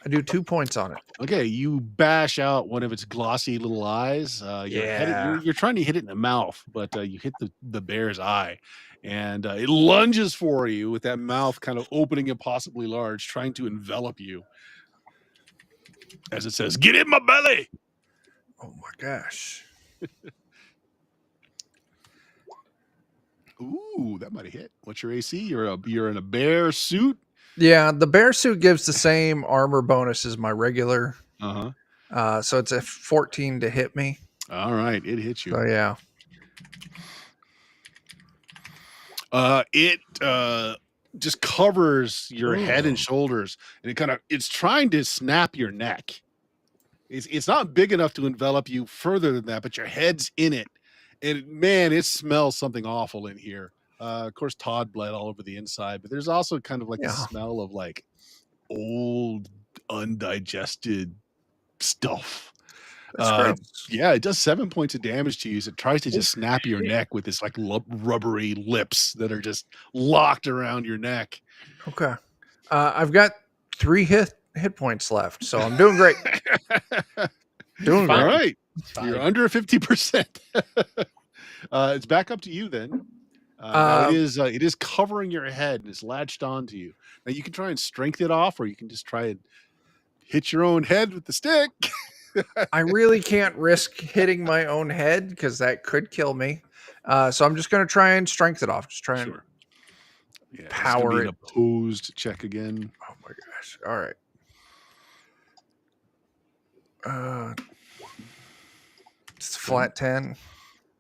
I do 2 points on it. Okay, you bash out one of its glossy little eyes. Yeah. You're trying to hit it in the mouth, but you hit the bear's eye, and it lunges for you with that mouth kind of opening impossibly large, trying to envelop you. As it says, "Get in my belly." Oh my gosh. Ooh, that might have hit. What's your AC? You're in a bear suit. Yeah, the bear suit gives the same armor bonus as my regular. Uh-huh. So it's a 14 to hit me. All right, it hits you. So yeah. It just covers your head and Ooh. shoulders, and it's trying to snap your neck. It's not big enough to envelop you further than that, but your head's in it. And man, it smells something awful in here. Of course, Todd bled all over the inside, but there's also kind of like a Yeah. smell of like old, undigested stuff. That's great. Yeah, it does 7 points of damage to you. So it tries to just snap your neck with its like rubbery lips that are just locked around your neck. Okay. I've got 3 hit points left, so I'm doing great. Doing All great. right. It's fine. You're under 50%. It's back up to you then. Now it is covering your head and it's latched onto you. Now you can try and strength it off, or you can just try and hit your own head with the stick. I really can't risk hitting my own head because that could kill me. So I'm just going to try and strength it off. Just try and Sure. Yeah, it's gonna power be an it. opposed check again. Oh my gosh. All right. It's a flat 10.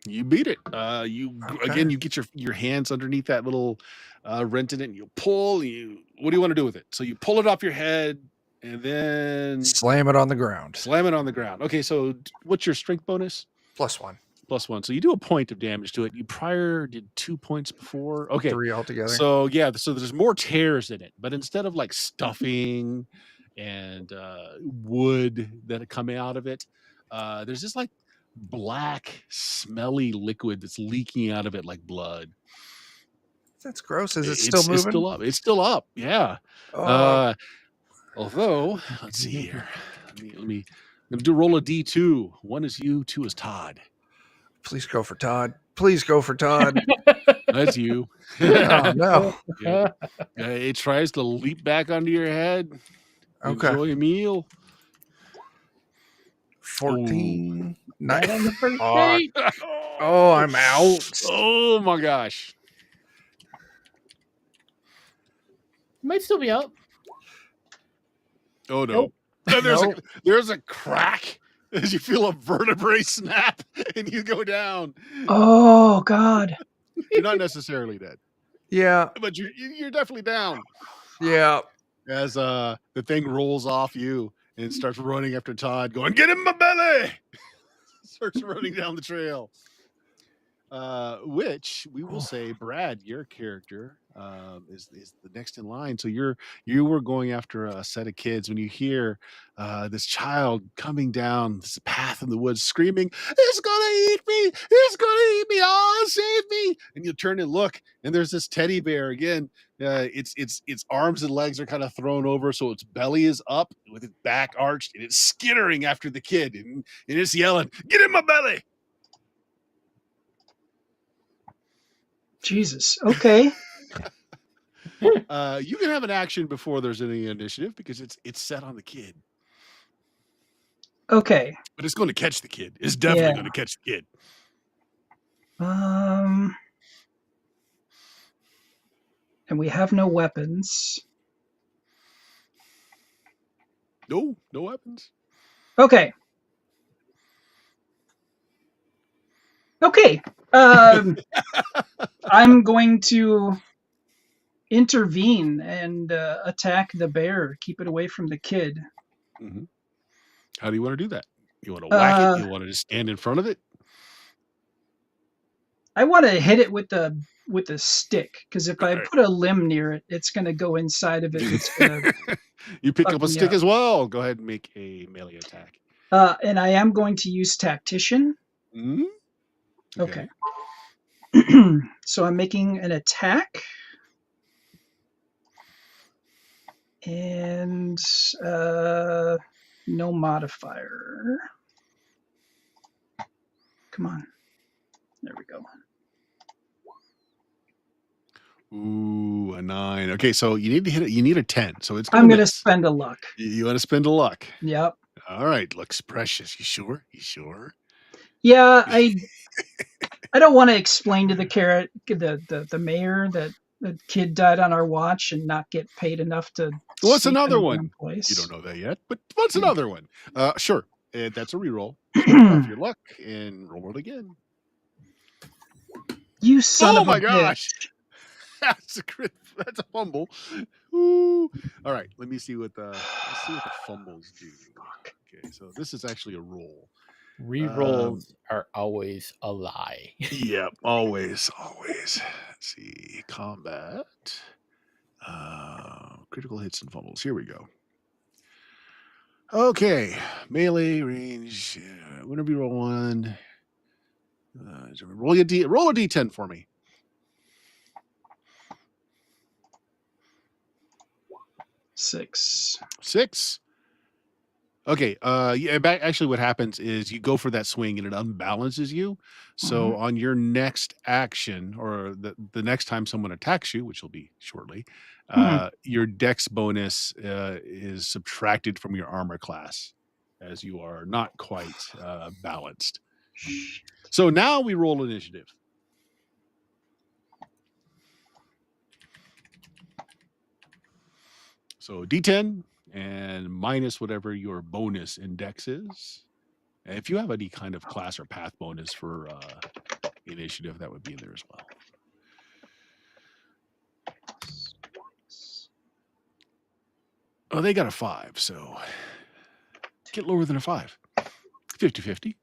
You beat it. Okay. You get your hands underneath that little rent in it, and you pull. What do you want to do with it? So you pull it off your head, and then Slam it on the ground. slam it on the ground. Okay, so what's your strength bonus? +1. +1. So you do a point of damage to it. You prior did 2 points before. Okay, 3 altogether. so yeah, so there's more tears in it, but instead of like stuffing and wood that come out of it, there's this like black, smelly liquid that's leaking out of it like blood. That's gross. Is it still moving? It's still up. It's still up. Yeah. Although, let's see here. Let me do roll a D2. 1 is you, 2 is Todd. Please go for Todd. Please go for Todd. That's you. Oh no. Yeah. It tries to leap back onto your head. Okay. Enjoy a meal. 14. Not on the first Oh, date. oh, I'm out. Oh my gosh. Might still be out. Oh no. Nope. There's a crack as you feel a vertebrae snap and you go down. Oh God. You're not necessarily dead, Yeah. but you're definitely down. Yeah. As the thing rolls off you and starts running after Todd, going, "Get in my belly!" Starts running down the trail. Which we will say, Brad, your character is the next in line. So you were going after a set of kids when you hear this child coming down this path in the woods, screaming, "It's gonna eat me! It's gonna eat me! Oh, save me!" And you turn and look, and there's this teddy bear again. Its arms and legs are kind of thrown over, so its belly is up with its back arched, and it's skittering after the kid, and it's yelling, "Get in my belly!" Jesus. Okay. You can have an action before there's any initiative because it's set on the kid, Okay. but it's going to catch the kid. It's definitely Yeah. going to catch the kid. And we have no weapons. No weapons. Okay. I'm going to intervene and attack the bear. Keep it away from the kid. Mm-hmm. How do you want to do that? You want to whack it? You want to just stand in front of it? I want to hit it with the stick, because if I Right. put a limb near it, it's going to go inside of it. It's gonna, You pick fuck up a me stick up. as well. Go ahead and make a melee attack. and I am going to use tactician. Mm-hmm. Okay. So I'm making an attack. And no modifier. Come on. There we go. Ooh, a 9. Okay, so you need to hit it. You need a 10. So it's I'm gonna going to miss. spend a luck. You want to spend a luck. Yep. All right, looks precious. You sure? You sure? Yeah, I don't want to explain to the mayor that the kid died on our watch and not get paid enough to What's sleep in another a warm one? place. You don't know that yet, but what's Yeah. another one? Sure. That's a reroll. Scratch off your luck and roll it again. You son Oh of a my bitch. gosh. That's a crit. That's a fumble. Ooh. All right, let's see what the fumbles do. Okay, so this is actually a roll. Rerolls are always a lie. Yep, always. Let's see. Combat. Critical hits and fumbles. Here we go. Okay, melee range. Whenever you roll one, roll a d10 for me. 6. 6. Okay. Yeah. Actually, what happens is you go for that swing and it unbalances you. So on your next action, or the next time someone attacks you, which will be shortly, your dex bonus is subtracted from your armor class, as you are not quite balanced. So now we roll initiative. So D10 and minus whatever your bonus index is. If you have any kind of class or path bonus for initiative, that would be in there as well. Oh, they got a 5, so get lower than a 5. 50-50.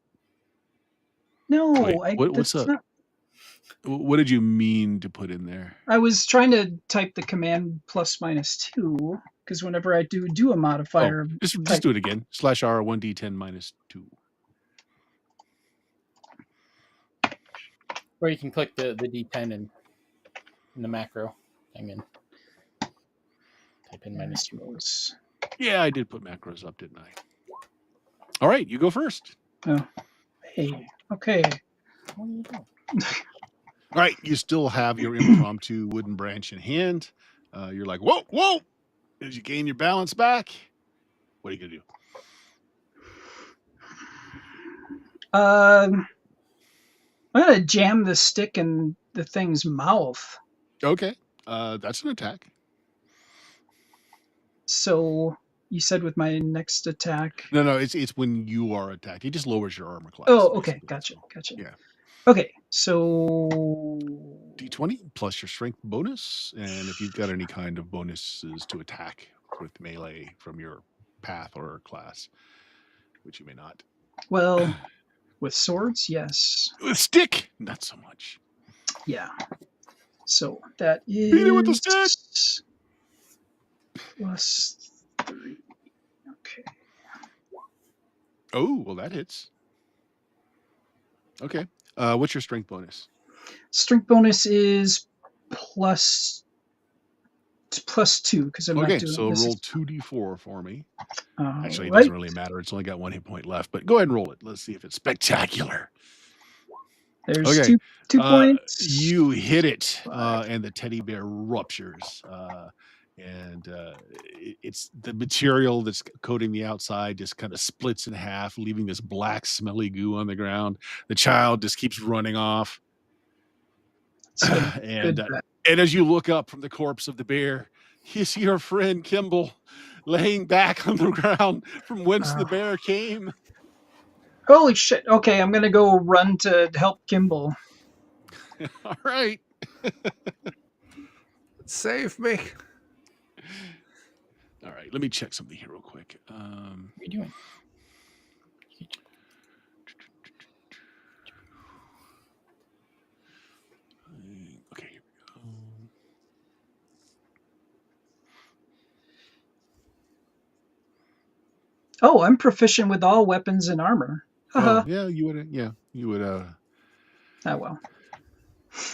No, Wait, what's up? not. What did you mean to put in there? I was trying to type the command +-2 because whenever I do a modifier, Just do it again. /R 1d10 -2. Or you can click the D10 in the macro thing and type in -2. Yeah, I did put macros up, didn't I? All right, you go first. Oh, hey, okay. What are you doing? All right, you still have your impromptu wooden branch in hand. You're like, whoa! As you gain your balance back, what are you gonna do? I'm gonna jam the stick in the thing's mouth. Okay, that's an attack. So you said with my next attack. No, it's when you are attacked. It just lowers your armor class. Oh, okay, basically. gotcha. Yeah. Okay, so D20 plus your strength bonus, and if you've got any kind of bonuses to attack with melee from your path or class, which you may not. well, with swords, yes. With stick, not so much. Yeah. So that is Beat it with the stick. +3. Okay. Oh, well, that hits. Okay. What's your strength bonus? Strength bonus is +2 because I'm not doing so this. roll 2d4 for me. Actually, it Right. doesn't really matter. It's only got 1 hit point left, but go ahead and roll it. Let's see if it's spectacular. There's Okay. 2 points. You hit it, and the teddy bear ruptures. And it's the material that's coating the outside just kind of splits in half, leaving this black, smelly goo on the ground. The child just keeps running off. And as you look up from the corpse of the bear, you see your friend Kimball laying back on the ground from whence the bear came. Holy shit. Okay, I'm going to go run to help Kimball. All right. Save me. All right, let me check something here real quick. What are you doing? Okay, here we go. Oh, I'm proficient with all weapons and armor. Oh, yeah, you would. Oh, well.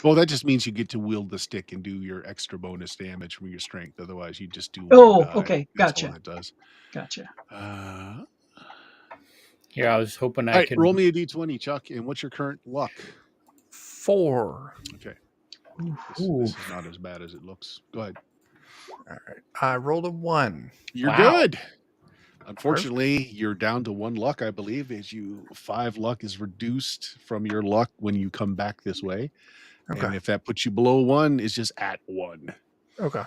Well, that just means you get to wield the stick and do your extra bonus damage from your strength. Otherwise, you just do one Oh, die. okay. That's all Gotcha. that does. Gotcha. All Here, I was hoping I right, could. roll me a d20, Chuck. And what's your current luck? 4. Okay, Ooh, this is not as bad as it looks. Go ahead. All right. I rolled a 1. You're Wow. good. Unfortunately, you're down to 1 luck, I believe. 5 luck is reduced from your luck when you come back this way. Okay. And if that puts you below 1, it's just at 1. Okay.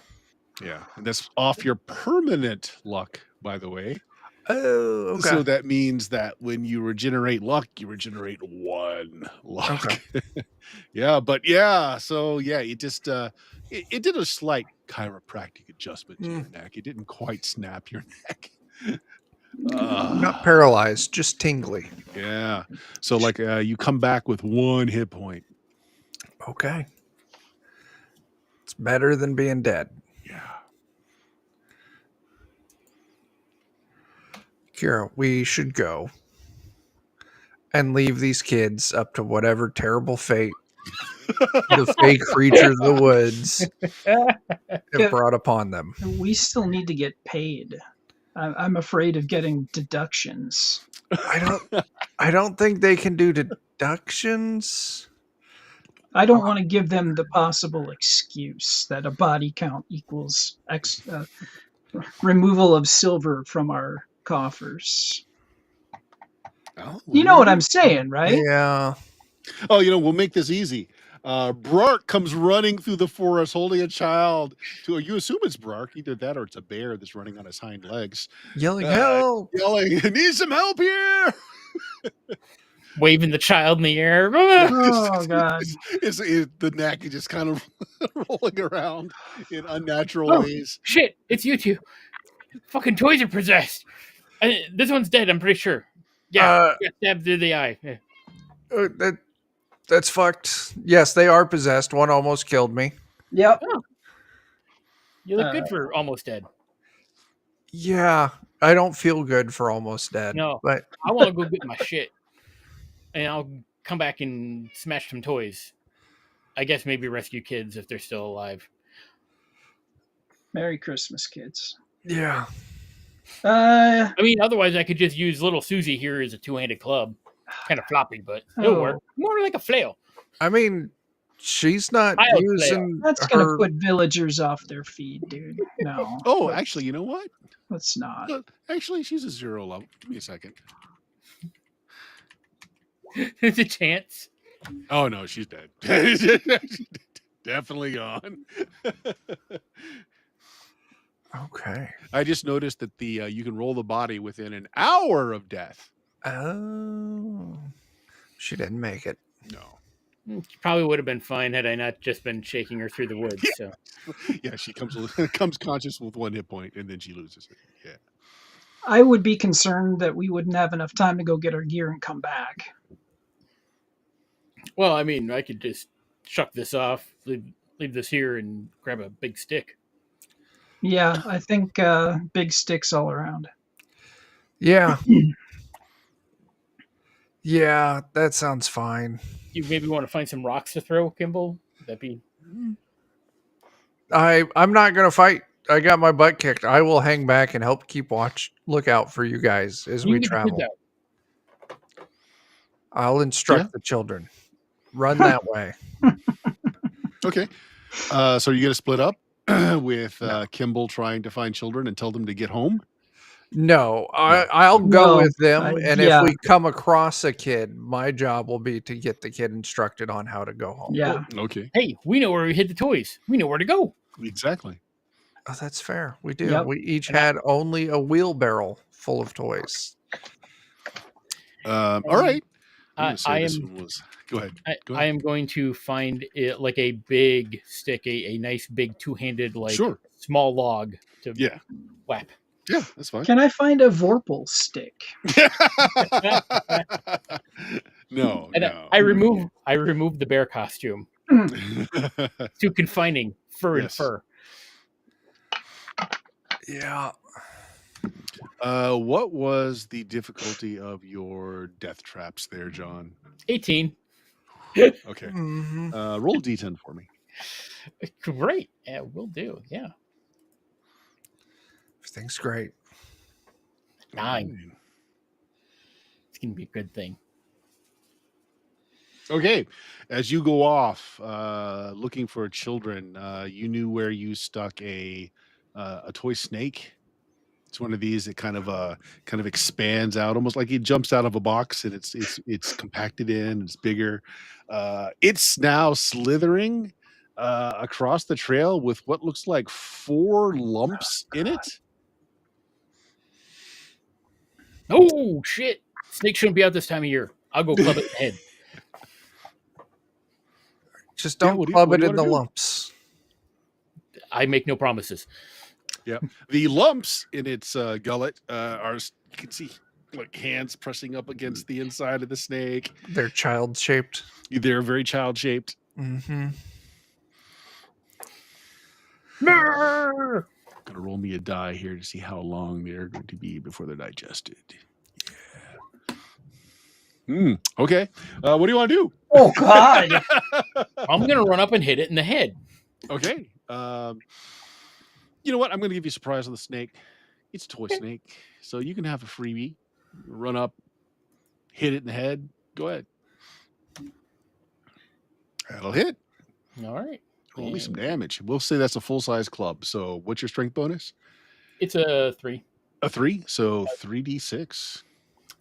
Yeah, and that's off your permanent luck, by the way. Oh, okay. So that means that when you regenerate luck, you regenerate 1 luck. Okay. Yeah, but yeah, so yeah, it just it did a slight chiropractic adjustment to your neck. It didn't quite snap your neck. Not paralyzed, just tingly. Yeah. So like you come back with 1 hit point. Okay. It's better than being dead. Yeah. Kira, we should go and leave these kids up to whatever terrible fate the fake creatures of the woods have brought upon them. We still need to get paid. I'm afraid of getting deductions. I don't think they can do deductions. I don't want to give them the possible excuse that a body count equals removal of silver from our coffers. Oh, You know what I'm saying, right? Yeah. Oh, we'll make this easy. Brark comes running through the forest holding a child. You assume it's Brark, either that or it's a bear that's running on his hind legs. Yelling, help! Yelling, need some help here! Waving the child in the air. Oh, God. The neck is just kind of rolling around in unnatural ways. Shit, it's you two. Fucking toys are possessed. This one's dead, I'm pretty sure. Yeah, got stabbed through the eye. Yeah. That's fucked. Yes, they are possessed. One almost killed me. Yep. Oh. You look good for almost dead. Yeah, I don't feel good for almost dead. No, but I want to go get my shit, and I'll come back and smash some toys. I guess maybe rescue kids if they're still alive. Merry Christmas, kids. Yeah. I mean, otherwise I could just use little Susie here as a two-handed club. Kind of floppy, but it'll work. More like a flail. I mean, she's not using. That's gonna put villagers off their feet, dude. No. Oh, actually, you know what? Let's not. Actually, she's a 0 level. Give me a second. There's a chance. Oh no, she's dead. She's definitely gone. Okay. I just noticed that you can roll the body within an hour of death. Oh, she didn't make it. No. She probably would have been fine had I not just been shaking her through the woods. So. Yeah, she comes conscious with 1 hit point, and then she loses it. Yeah. I would be concerned that we wouldn't have enough time to go get our gear and come back. Well, I mean, I could just chuck this off, leave this here, and grab a big stick. Yeah, I think big sticks all around. Yeah. Yeah, that sounds fine. You maybe want to find some rocks to throw, Kimball? Would that be? I'm not gonna fight. I got my butt kicked. I will hang back and help keep look out for you guys as we travel. I'll instruct the children. Run that way. Okay. So you're gonna split up with Kimball trying to find children and tell them to get home? No, I'll go with them, and if we come across a kid, my job will be to get the kid instructed on how to go home. Yeah. Okay. Hey, we know where we hid the toys. We know where to go. Exactly. Oh, that's fair. We do. Yep. We each had only a wheelbarrow full of toys. All right. I am. Go ahead. I am going to find it like a big stick, a nice big two-handed small log to whap. Yeah, that's fine. Can I find a Vorpal stick? No. I remove the bear costume. Too confining, fur and fur. Yeah. What was the difficulty of your death traps there, John? 18. Okay. Mm-hmm. Roll a d10 for me. Great. Yeah, we'll do. Yeah. Everything's great. 9. It's gonna be a good thing. Okay, as you go off looking for children, you knew where you stuck a toy snake. It's one of these that kind of expands out, almost like it jumps out of a box, and it's compacted in. It's bigger. It's now slithering across the trail with what looks like 4 lumps in it. Oh shit! Snake shouldn't be out this time of year. I'll go club it in the head. Just Yeah, don't club what it do you in want the to do? lumps. I make no promises. Yeah, the lumps in its gullet you can see like hands pressing up against the inside of the snake. They're child shaped. They're very child shaped. Mm-hmm. Brrr! Gonna roll me a die here to see how long they're going to be before they're digested. Yeah. Okay. What do you want to do? Oh God! I'm gonna run up and hit it in the head. Okay. You know what? I'm gonna give you a surprise on the snake. It's a toy snake, so you can have a freebie. Run up, hit it in the head. Go ahead. That'll hit. All right. Roll me some damage. We'll say that's a full-size club. So what's your strength bonus? It's a 3. A 3. So 3d6.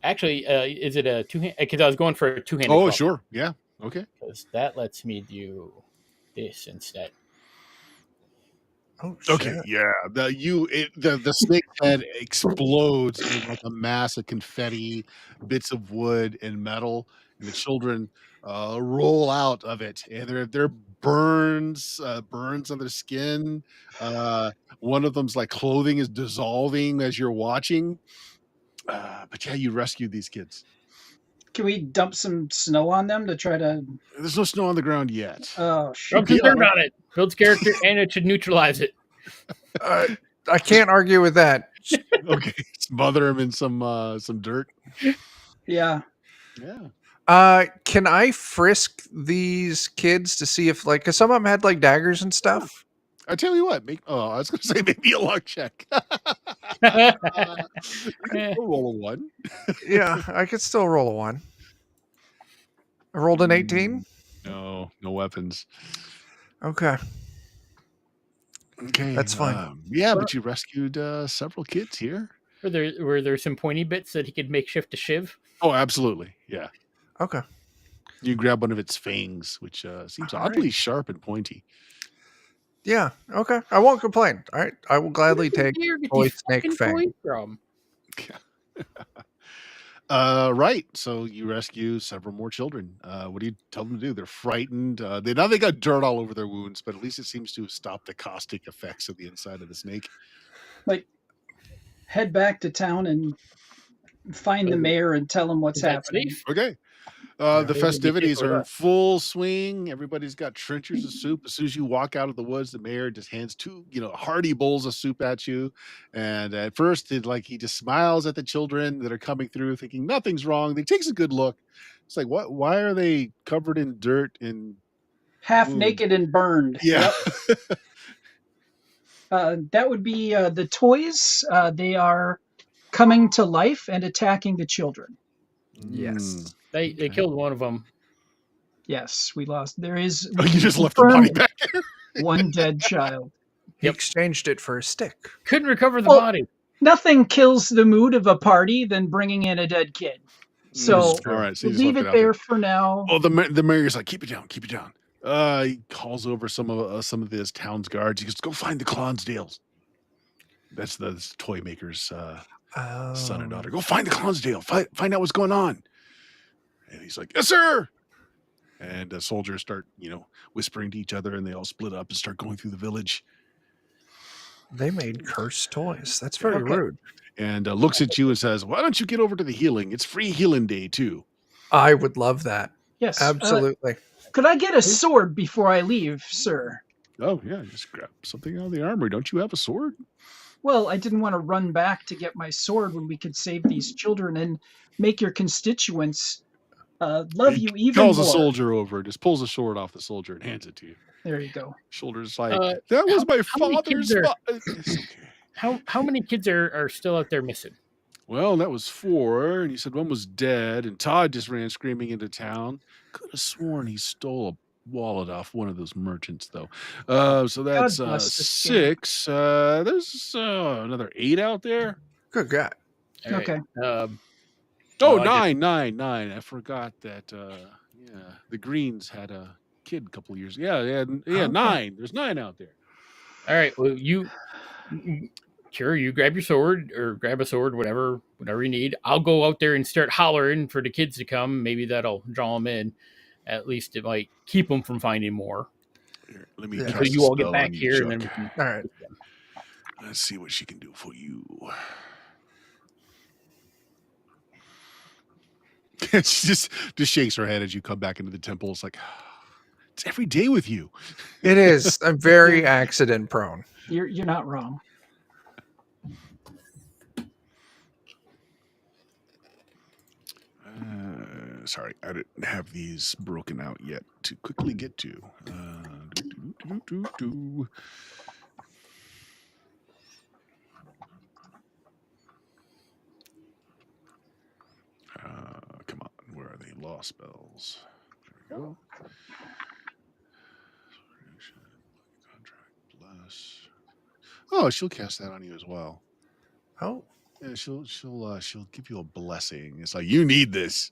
Actually, is it a 2-hand? Because I was going for a 2-handed. Oh, club, sure. Yeah. Okay. because that lets me do this instead. Oh, shit. Okay, yeah. The snake head explodes in like a mass of confetti, bits of wood and metal, and the children roll out of it, and they're burns on their skin. One of them's like clothing is dissolving as you're watching. But yeah, you rescued these kids. Can we dump some snow on them to try to? There's no snow on the ground yet. Oh shoot! Rub some dirt on it. Builds character, and it should neutralize it. I can't argue with that. Okay, smother them in some dirt. Yeah. Yeah. Can I frisk these kids to see if, like, because some of them had like daggers and stuff? I tell you what, I was going to say maybe a luck check. You can still roll a 1. Yeah, I could still roll a 1. I rolled an 18. No weapons. Okay, Okay, that's fine. Yeah, but you rescued several kids here. Were there some pointy bits that he could make shift to shiv? Oh, absolutely. Yeah. Okay. You grab one of its fangs, which seems All oddly right. sharp and pointy. Yeah. Okay. I won't complain. All right. I will gladly take Where did toy these snake fucking fang. toys from? Right. So you rescue several more children. What do you tell them to do? They're frightened. They got dirt all over their wounds, but at least it seems to have stopped the caustic effects of the inside of the snake. Like, head back to town and find the mayor and tell him what's Is that happening. safe? Okay. Yeah, The they will be festivities safe with are in us. full swing. Everybody's got trenchers of soup. As soon as you walk out of the woods, the mayor just hands 2, hearty bowls of soup at you. And at first, he just smiles at the children that are coming through, thinking nothing's wrong. He takes a good look. It's like, what? Why are they covered in dirt and Half wound? naked and burned. Yeah. That would be the toys. They are coming to life and attacking the children. Yes. They killed one of them. Yes, we lost. There is. Oh, you just left the body confirmed back there. one dead child. He Yep. exchanged it for a stick. Couldn't recover the Well, body. Nothing kills the mood of a party than bringing in a dead kid. So All right. So we'll you just leave left it out there for now. Oh, the mayor's like, keep it down, keep it down. He calls over some of his town's guards. He goes, go find the Clonsdales. That's the toy maker's son and daughter. Go find the Clonsdale. Find out what's going on. And he's like, yes, sir. And the soldiers start, whispering to each other, and they all split up and start going through the village. They made cursed toys. That's very Okay. rude. And looks at you and says, why don't you get over to the healing? It's free healing day, too. I would love that. Yes. Absolutely. Could I get a sword before I leave, sir? Oh, yeah, just grab something out of the armory. Don't you have a sword? Well, I didn't want to run back to get my sword when we could save these children and make your constituents love He you even calls a more. soldier over, just pulls a sword off the soldier and hands it to you. There you go. Shoulder's like, Uh, that was my how many kids father's. are- It's okay. How many kids are still out there missing? Well, that was 4, and he said one was dead, and Todd just ran screaming into town. Could have sworn he stole a wallet off one of those merchants, though. So that's God bless this game. 6. There's another 8 out there. Good God. All right. Okay. Oh, I just- 9. I forgot that. Yeah, the Greens had a kid a couple years. Yeah, Okay. 9. There's 9 out there. All right. Well, sure, you grab your sword or grab a sword, whatever you need. I'll go out there and start hollering for the kids to come. Maybe that'll draw them in. At least it might keep them from finding more. Here, let me Yeah. cast Until a you all get spell back on you, here, and then we Chuck. can. All right. Let's see what she can do for you. She just shakes her head as you come back into the temple. It's like, it's every day with you. It is. I'm very accident prone. You're not wrong. Sorry, I didn't have these broken out yet to quickly get to. Come on, where are they? Law spells. There we go. Contract bless. Oh, she'll cast that on you as well. Oh, Yeah, she'll give you a blessing. It's like, you need this.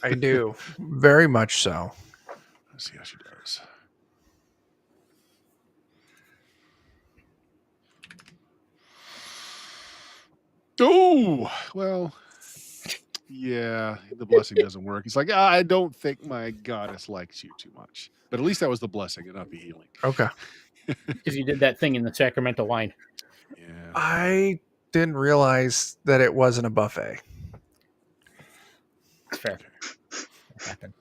I do. Very much so. Let's see how she does. Oh, well, yeah, the blessing doesn't work. It's like, I don't think my goddess likes you too much. But at least that was the blessing and not the healing. Okay. Because you did that thing in the Sacramento line. Yeah. I didn't realize that it wasn't a buffet. It's fair. It happened.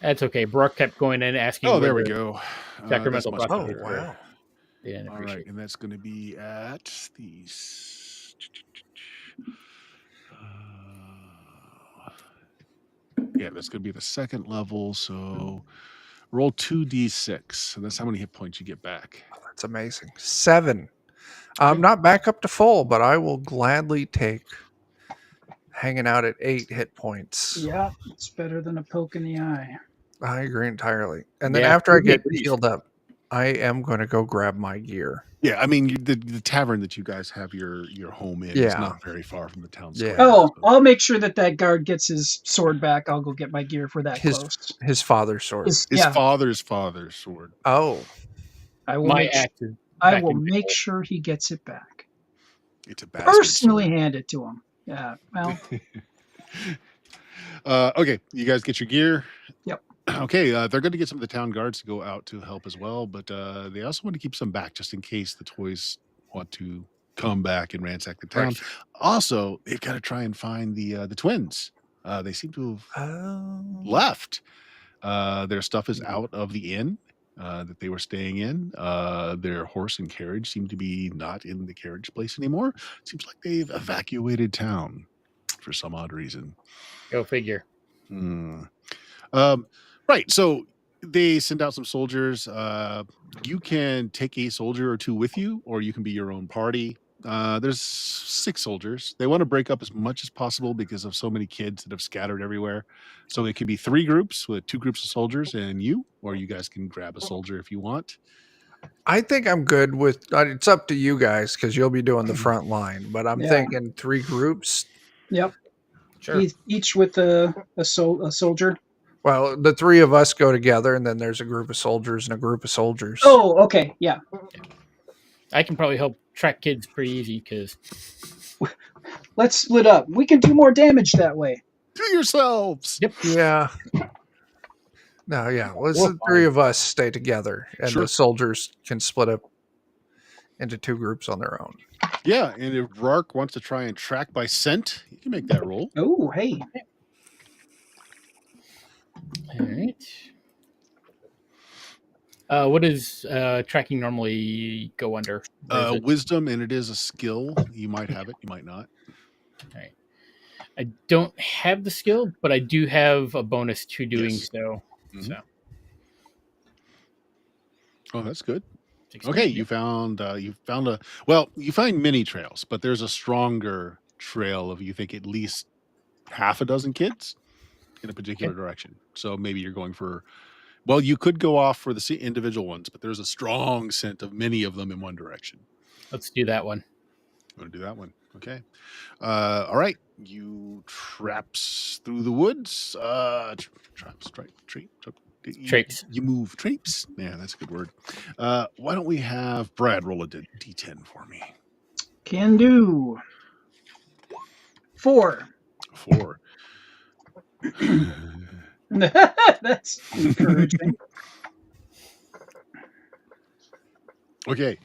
That's okay. Brooke kept going in asking. Oh, there where we the go. Sacramento That's much buffet better. is. wow. They didn't All appreciate right, and that's going to be at the. Yeah, that's going to be the second level. So roll 2d6, and that's how many hit points you get back. Oh, that's amazing. 7. I'm not back up to full, but I will gladly take hanging out at 8 hit points. Yeah, it's better than a poke in the eye. I agree entirely. And then Yeah, after I everybody get agrees. healed up, I am going to go grab my gear. Yeah, I mean, the tavern that you guys have your home in is Yeah. not very far from the town Yeah. square. Oh, so- I'll make sure that guard gets his sword back. I'll go get my gear for that His close. his father's sword. His- His yeah, father's sword. Oh, I will My make, act is I back will in make control. sure he gets it back. It's a bastard Personally sword. hand it to him. Yeah, well, Okay, you guys get your gear. Yep. Okay, they're going to get some of the town guards to go out to help as well, but they also want to keep some back just in case the toys want to come back and ransack the town. Right. Also, they've got to try and find the twins. They seem to have left. Their stuff is out of the inn that they were staying in. Their horse and carriage seem to be not in the carriage place anymore. Seems like they've evacuated town for some odd reason. Go figure. Right. So they send out some soldiers. You can take a soldier or two with you, or you can be your own party. There's 6 soldiers. They want to break up as much as possible because of so many kids that have scattered everywhere. So it could be 3 groups with 2 groups of soldiers and you, or you guys can grab a soldier if you want. I think I'm good with. It's up to you guys because you'll be doing the front line. But I'm Yeah. thinking 3 groups. yep. Sure. Each with a soldier. Well, the 3 of us go together, and then there's a group of soldiers and a group of soldiers. Oh, okay. Yeah. I can probably help track kids pretty easy because Let's split up. We can do more damage that way. Do yourselves. Yep. Yeah. No, yeah. Let's We're the 3 fine. of us stay together, and Sure. the soldiers can split up into 2 groups on their own. Yeah, and if Rark wants to try and track by scent, you can make that roll. Oh, hey. All right. What does tracking normally go under? Or is it- Wisdom, and it is a skill. You might have it, you might not. All right. I don't have the skill, but I do have a bonus to doing Yes. so. Mhm. So Oh, that's good. 16. Okay, Yep. you find many trails, but there's a stronger trail of you think at least half a dozen kids in a particular Okay. direction. So maybe you're going for well, you could go off for the individual ones, but there's a strong scent of many of them in one direction. Let's do that one. You want to do that one? Okay. All right. You traps through the woods. Traps, Traipse. you move traipse. Yeah, that's a good word. Why don't we have Brad roll a d10 for me? Can do. 4. 4. That's encouraging. Okay.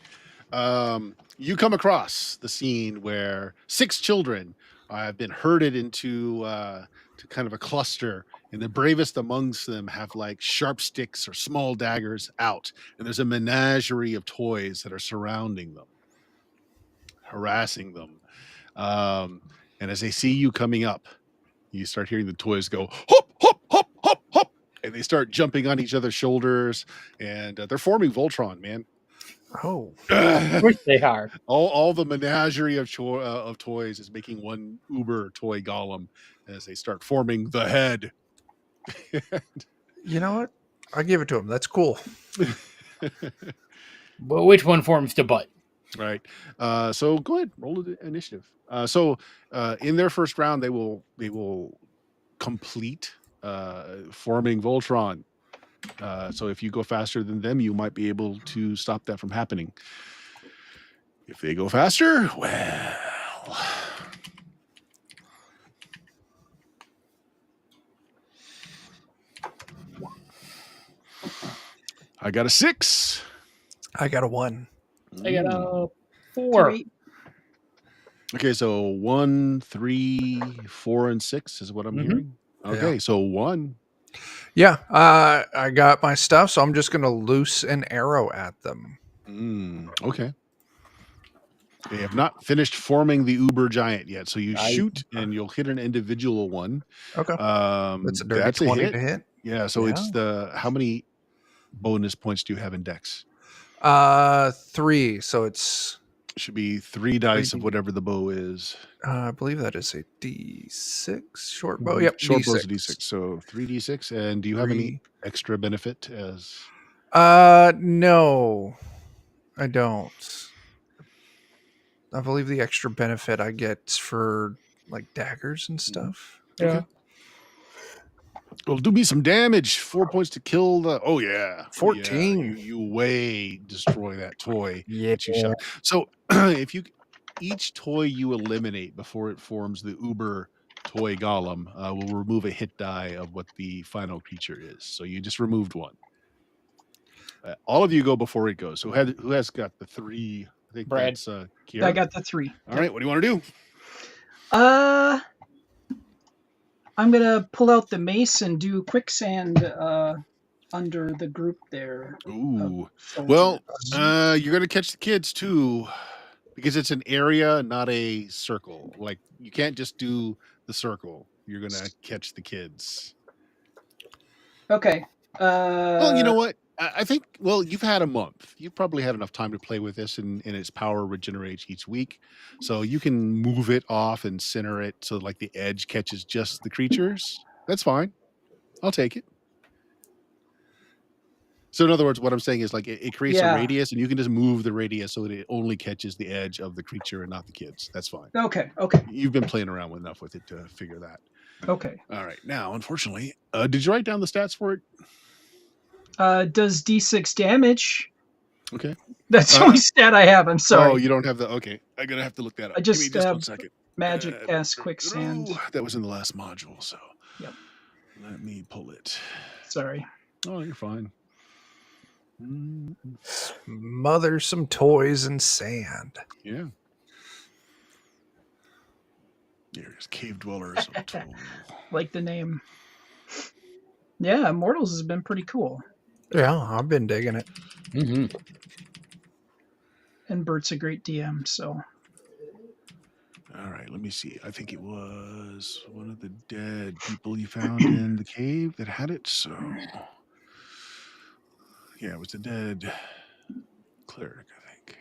You come across the scene where 6 children have been herded into to kind of a cluster, and the bravest amongst them have like sharp sticks or small daggers out, and there's a menagerie of toys that are surrounding them, harassing them. And as they see you coming up, you start hearing the toys go hop, hop, hop, hop, hop, and they start jumping on each other's shoulders, and they're forming Voltron, man. Oh, Of course they are. All the menagerie of toys is making one uber toy golem as they start forming the head. you know what? I give it to him. That's cool. But which one forms to butt? Right. So go ahead, roll the initiative. In their first round, they will complete forming Voltron. So if you go faster than them, you might be able to stop that from happening. If they go faster, well, I got a 6. I got a 1. I got a 4. 3. Okay, so 1, 3, 4, and 6 is what I'm hearing. Okay, Yeah. so 1. Yeah, I got my stuff, so I'm just going to loose an arrow at them. Okay. They have not finished forming the uber giant yet, so you shoot and you'll hit an individual one. Okay. That's a dirty That's 20 a hit. to hit. Yeah, so Yeah. it's how many bonus points do you have in Dex? 3, so it's Should be 3 dice of 3d. whatever the bow is. I believe that is a D6 short bow. Yep, Short D6. bow's a D6, so 3d6. And do you have any extra benefit as? No, I don't. I believe the extra benefit I get for like daggers and stuff. Yeah. Okay. Well, do me some damage. 4 points to kill the. Oh yeah, 14. Yeah. You way destroy that toy Yeah. that you shot. So if you each toy you eliminate before it forms the uber toy golem will remove a hit die of what the final creature is. So you just removed one. All of you go before it goes. So who has got the 3? I think Brad. that's I Kiera. got the 3. All right, what do you want to do? I'm gonna pull out the mace and do quicksand under the group there. Ooh. Soldiers. Well, you're gonna catch the kids too, because it's an area, not a circle. Like you can't just do the circle. You're gonna catch the kids. Okay. Well, you know what? I think. Well, you've had a month. You've probably had enough time to play with this, and its power regenerates each week, so you can move it off and center it so like the edge catches just the creatures. That's fine. I'll take it. So in other words, what I'm saying is like it creates a radius, and you can just move the radius so that it only catches the edge of the creature and not the kids. That's fine. Okay. You've been playing around enough with it to figure that. Okay. All right. Now, unfortunately, did you write down the stats for it? Does D6 damage? Okay. That's the only stat I have. I'm sorry. Oh, you don't have the. Okay, I'm gonna have to look that up. I just Give me just 1 second. Magic cast quicksand. That was in the last module, so. Yep. Let me pull it. Sorry. Oh, you're fine. Smother some toys in sand. Yeah. There's cave dwellers. Like the name. Yeah, Immortals has been pretty cool. Yeah, I've been digging it. Mm-hmm. And Bert's a great DM, so. All right, right, let me see. I think it was one of the dead people you found in the cave that had it. So, yeah, it was the dead cleric, I think.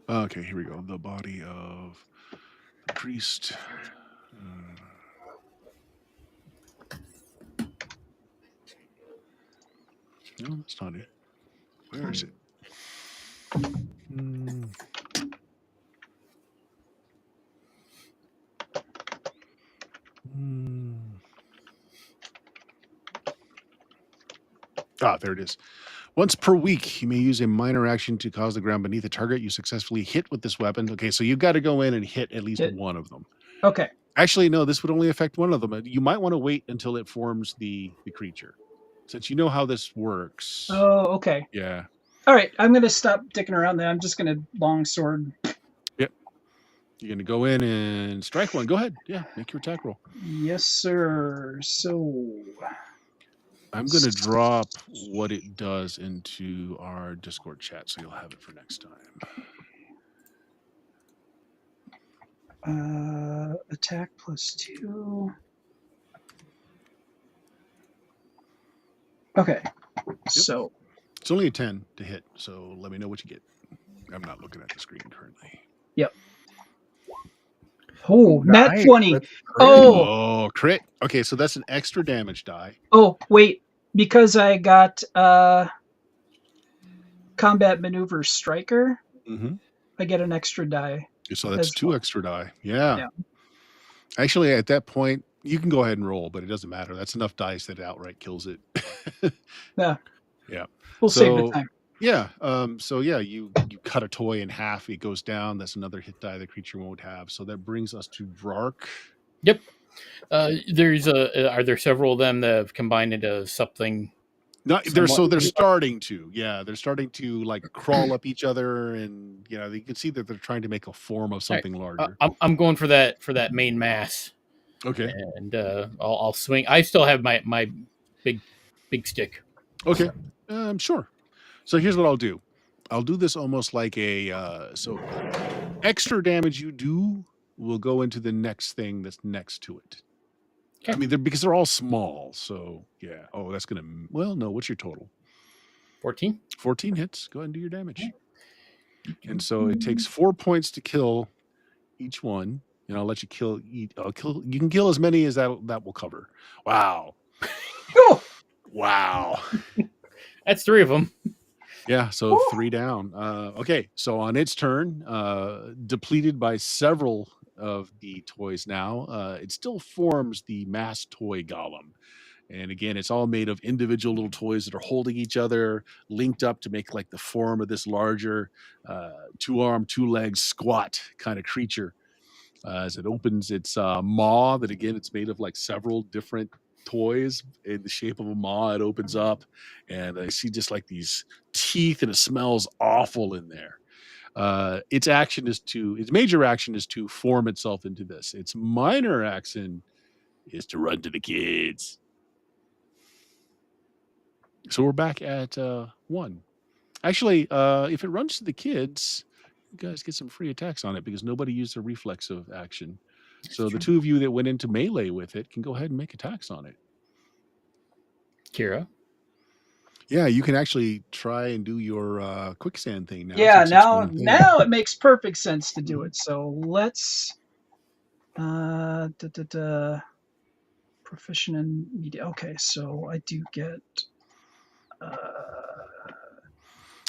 Okay, here we go. The body of the priest. No, that's not it. Where is it? Ah, there it is. Once per week, you may use a minor action to cause the ground beneath the target you successfully hit with this weapon. Okay, so you've got to go in and hit at least one of them. Okay. Actually, no, this would only affect one of them. You might want to wait until it forms the creature. Since you know how this works. Oh, okay. Yeah. All right, I'm going to stop dicking around there. I'm just going to longsword. Yep. You're going to go in and strike one. Go ahead. Yeah, make your attack roll. Yes, sir. So I'm going to drop what it does into our Discord chat, so you'll have it for next time. Attack +2. Okay. Yep. So it's only a 10 to hit, so let me know what you get. I'm not looking at the screen currently. Yep. Oh, nat 20. Oh, crit. Okay, so that's an extra damage die. Oh, wait. Because I got combat maneuver striker, I get an extra die. So that's 2 extra die. Yeah. Actually, at that point, you can go ahead and roll, but it doesn't matter. That's enough dice that it outright kills it. Yeah. Yeah. We'll save the time. Yeah. So yeah, you cut a toy in half, it goes down. That's another hit die the creature won't have. So that brings us to Vrark. Yep. Are there several of them that have combined into something? They're starting to. Yeah, they're starting to like crawl up each other, and you can see that they're trying to make a form of something larger. I'm going for that main mass. Okay. And I'll swing. I still have my big stick. Okay. Sure. So here's what I'll do. I'll do this almost like so extra damage you do will go into the next thing that's next to it. Okay. I mean, because they're all small. So yeah. Oh, that's gonna. Well, no. What's your total? 14. 14 hits. Go ahead and do your damage. And so it takes 4 points to kill each one. And I'll let you kill. You can kill as many as that will cover. Wow. Wow. That's 3 of them. Yeah, so 3 down. Okay, so on its turn, depleted by several of the toys now, it still forms the mass toy golem. And again, it's all made of individual little toys that are holding each other, linked up to make like the form of this larger 2-arm, 2-leg squat kind of creature. As it opens its maw, that again, it's made of like several different toys in the shape of a maw. It opens up, and I see just like these teeth, and it smells awful in there. Its major action is to form itself into this. Its minor action is to run to the kids. So we're back at 1. Actually, if it runs to the kids, you guys get some free attacks on it because nobody used a reflexive action. So the 2 of you that went into melee with it can go ahead and make attacks on it. Kira? Yeah, you can actually try and do your quicksand thing now. Yeah, now it makes perfect sense to do it. So let's proficient in media. Okay, so I do get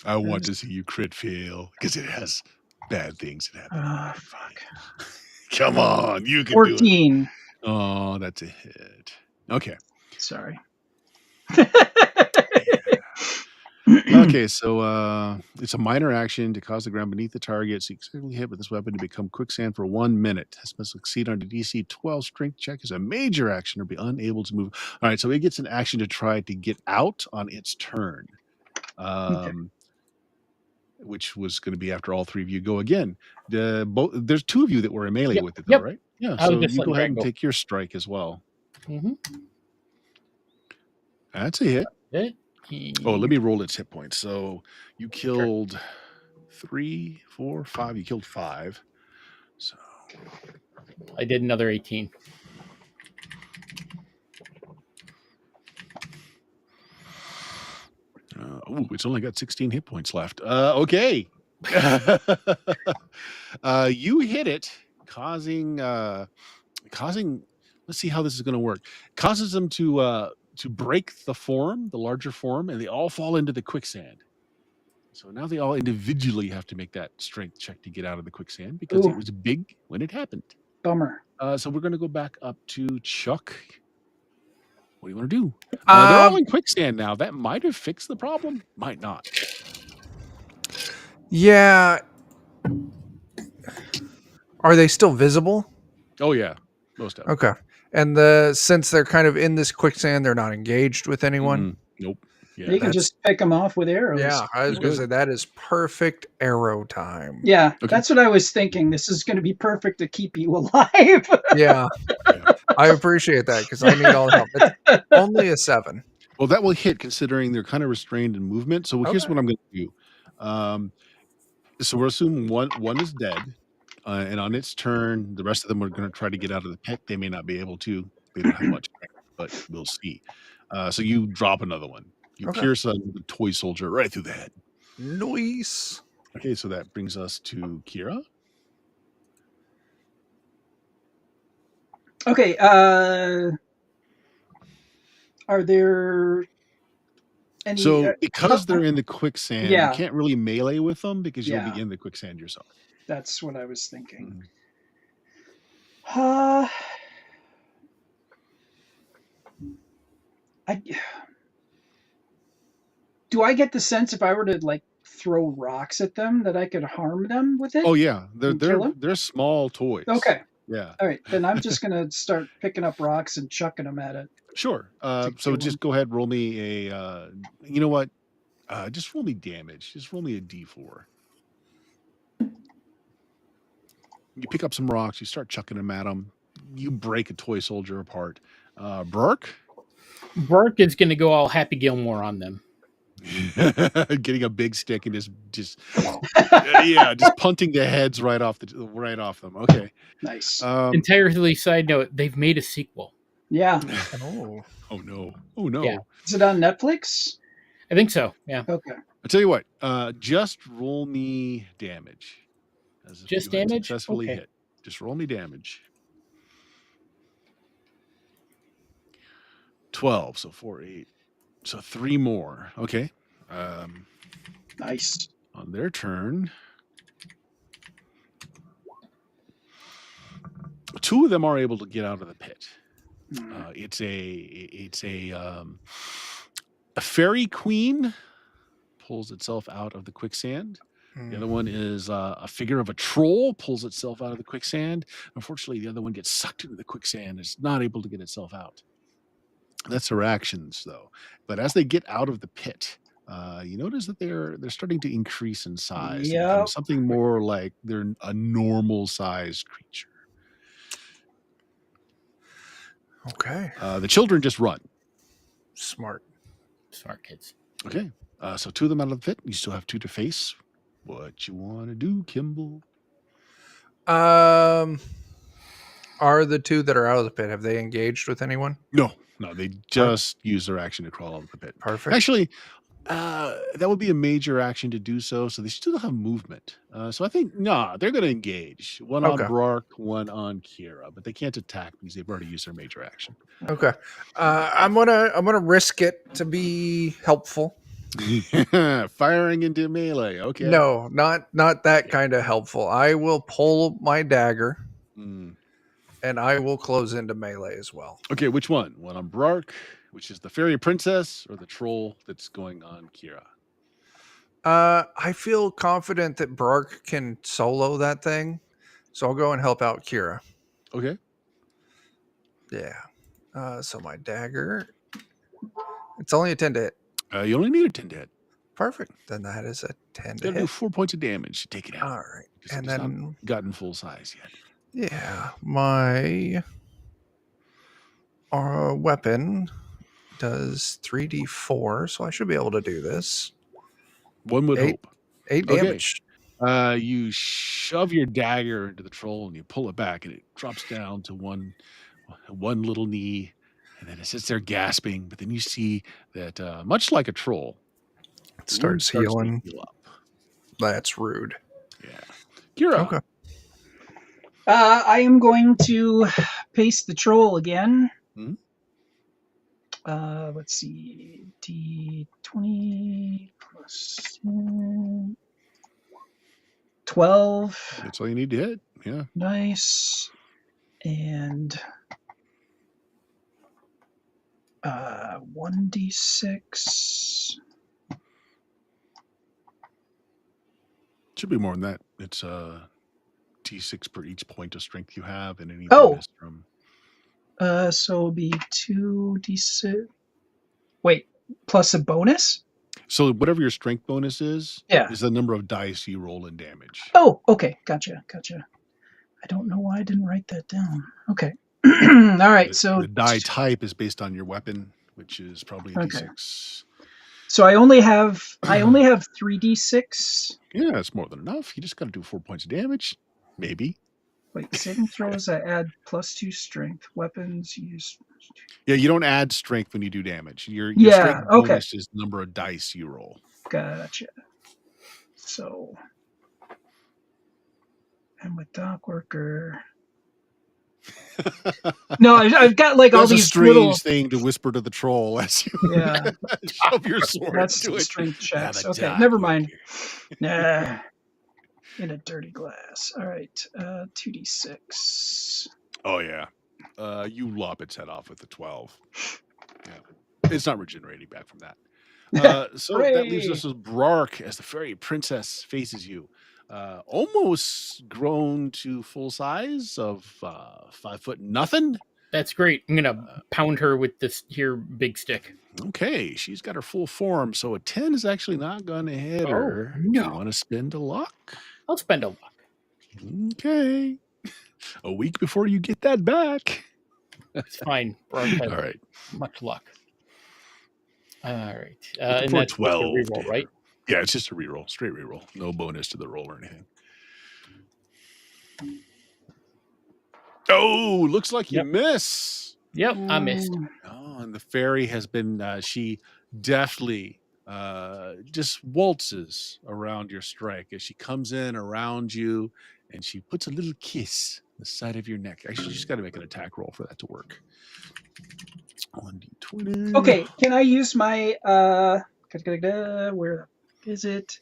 I want to see you crit fail because it has bad things that happen. Fuck. Come on, you can 14. do it. Oh, that's a hit. Okay. Sorry. Okay, so it's a minor action to cause the ground beneath the target. So you successfully hit with this weapon to become quicksand for 1 minute. This must succeed on a DC 12 strength check as a major action or be unable to move. All right, so it gets an action to try to get out on its turn. Which was going to be after all 3 of you go again. There's 2 of you that were in melee with it, though, right? Yeah. So you go ahead and take your strike as well. Mm-hmm. That's a hit. Oh, let me roll its hit points. So you Okay. killed 3, 4, 5. You killed 5. So I did another 18. it's only got 16 hit points left. Okay. You hit it, causing. Let's see how this is going to work. Causes them to break the form, the larger form, and they all fall into the quicksand. So now they all individually have to make that strength check to get out of the quicksand because it Ooh, was big when it happened. bummer. So we're going to go back up to Chuck. What do you want to do? They're all in quicksand now. That might have fixed the problem. Might not. Yeah. Are they still visible? Oh yeah, most of them. Okay. And since they're kind of in this quicksand, they're not engaged with anyone. Nope. Yeah, You can just pick them off with arrows. Yeah, I was You going to could. say that is perfect arrow time. Yeah, Okay. that's what I was thinking. This is going to be perfect to keep you alive. Yeah. Yeah. I appreciate that because I need all the help. It's only a 7. Well, that will hit considering they're kind of restrained in movement. So here's Okay. what I'm going to do. So we're assuming one is dead, and on its turn, the rest of them are going to try to get out of the pit. They may not be able to. They don't have much, strength, but we'll see. So you drop another one. You Okay. pierce the toy soldier right through the head. Nice. Okay, so that brings us to Kira. Okay, are there any? So because they're in the quicksand, you yeah, can't really melee with them because you'll yeah, be in the quicksand yourself. that's what I was thinking. Mhm. I do I get the sense if I were to like throw rocks at them that I could harm them with it Oh yeah, and kill them? they're small toys. Okay, Yeah. all right, then I'm just gonna start picking up rocks and chucking them at it. Sure. To So kill just them. go ahead, roll me a. You know what? Just roll me damage. Just roll me a d4. You pick up some rocks. You start chucking them at them. You break a toy soldier apart. Burke, Burke is going to go all Happy Gilmore on them. getting a big stick and just punting the heads right off them. Okay. Nice. Entirely side note, they've made a sequel. Yeah. Oh. Oh no. Oh no. Yeah. Is it on Netflix? I think so. Yeah. Okay. I'll tell you what. Just roll me damage. As if Just you had damage? successfully Okay. hit. Just roll me damage. 12, so 4, 8. So 3 more. Okay. Nice. On their turn, 2 of them are able to get out of the pit. It's a fairy queen pulls itself out of the quicksand. The other one is a figure of a troll pulls itself out of the quicksand. Unfortunately, the other one gets sucked into the quicksand. It's not able to get itself out. That's their actions, though. But as they get out of the pit, you notice that they're starting to increase in size. They become Yep. something more like they're a normal sized creature. Okay. The children just run. Smart. Smart kids. Okay. So 2 of them out of the pit. You still have 2 to face. What you want to do, Kimball? Are the 2 that are out of the pit, have they engaged with anyone? No, they just use their action to crawl out of the pit. Perfect. Actually, that would be a major action to do so. So they still have movement. So I think they're going to engage. One on Brock, one on Kira, but they can't attack because they've already used their major action. Okay. I'm gonna risk it to be helpful. Firing into melee. Okay. No, not that kind of helpful. I will pull my dagger. And I will close into melee as well. Okay, which one? One on Brark, which is the fairy princess, or the troll that's going on Kira? I feel confident that Brark can solo that thing, so I'll go and help out Kira. Okay. Yeah. So my dagger, it's only a 10 to hit. You only need a 10 to hit. Perfect. Then that is a 10 to hit. Do 4 points of damage to take it out. All right. And then not gotten full size yet. Yeah, my weapon does 3d4, so I should be able to do this. One would Eight. hope. 8 Okay. damage. You shove your dagger into the troll and you pull it back, and it drops down to one little knee, and then it sits there gasping. But then you see that, much like a troll, It the wound starts to healing. heal up. That's rude. Yeah, Kira. Okay. I am going to paste the troll again. Mhm. Let's see. D20 plus 12. That's all you need to hit. Yeah. Nice. And 1d6. Should be more than that. It's D6 per each point of strength you have, and any Oh. bonus from. So it'll be 2d6. Wait, plus a bonus? So whatever your strength bonus is Yeah. the number of dice you roll in damage. Oh, okay. Gotcha. I don't know why I didn't write that down. Okay. All right. The die type is based on your weapon, which is probably a Okay. D6. So I only have 3d6. Yeah, it's more than enough. You just got to do 4 points of damage, maybe. Wait, saving throws. I add +2 strength. Weapons use. Yeah, you don't add strength when you do damage. Your Yeah, strength okay. bonus is the number of dice you roll. Gotcha. So, and with Dock Worker. No, I've got like all That's a these strange little. thing to whisper to the troll as you Yeah. shove your sword That's into it. strength checks. the Okay, Dock never mind. Worker. Nah. In a dirty glass. All right. 2d6. Oh yeah, you lop its head off with the 12. Yeah, it's not regenerating back from that. So that leaves us with Brark as the fairy princess faces you, almost grown to full size of 5 foot nothing. That's great. I'm gonna pound her with this here big stick. Okay, she's got her full form, so a 10 is actually not going to hit her. no. Do you want to spend a luck? I'll spend a luck. Okay, a week before you get that back. It's fine. Brark has All right. much luck. All right. Looking And for that's just a 12. reroll, right? Yeah, it's just a reroll, straight reroll. No bonus to the roll or anything. Oh, looks like you miss. Yep, I missed. Oh, and the fairy has been, she deftly just waltzes around your strike as she comes in around you and she puts a little kiss on the side of your neck. Actually, you just got to make an attack roll for that to work. 1d20. Okay, can I use my where is it?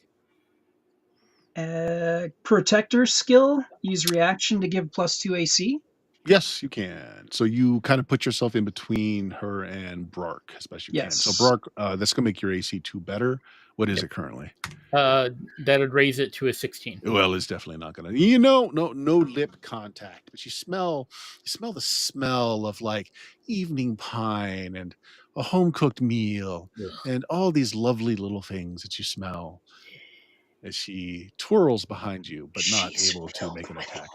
Protector skill. Use reaction to give +2 AC. Yes, you can. So you kind of put yourself in between her and Brark as best you can. So Yes. Brark, that's going to make your AC 2 better. What is it currently? That would raise it to a 16. Well, it's definitely not going to. No lip contact, but you smell the smell of like evening pine and a home cooked meal and all these lovely little things that you smell as she twirls behind you, but not able to make an attack.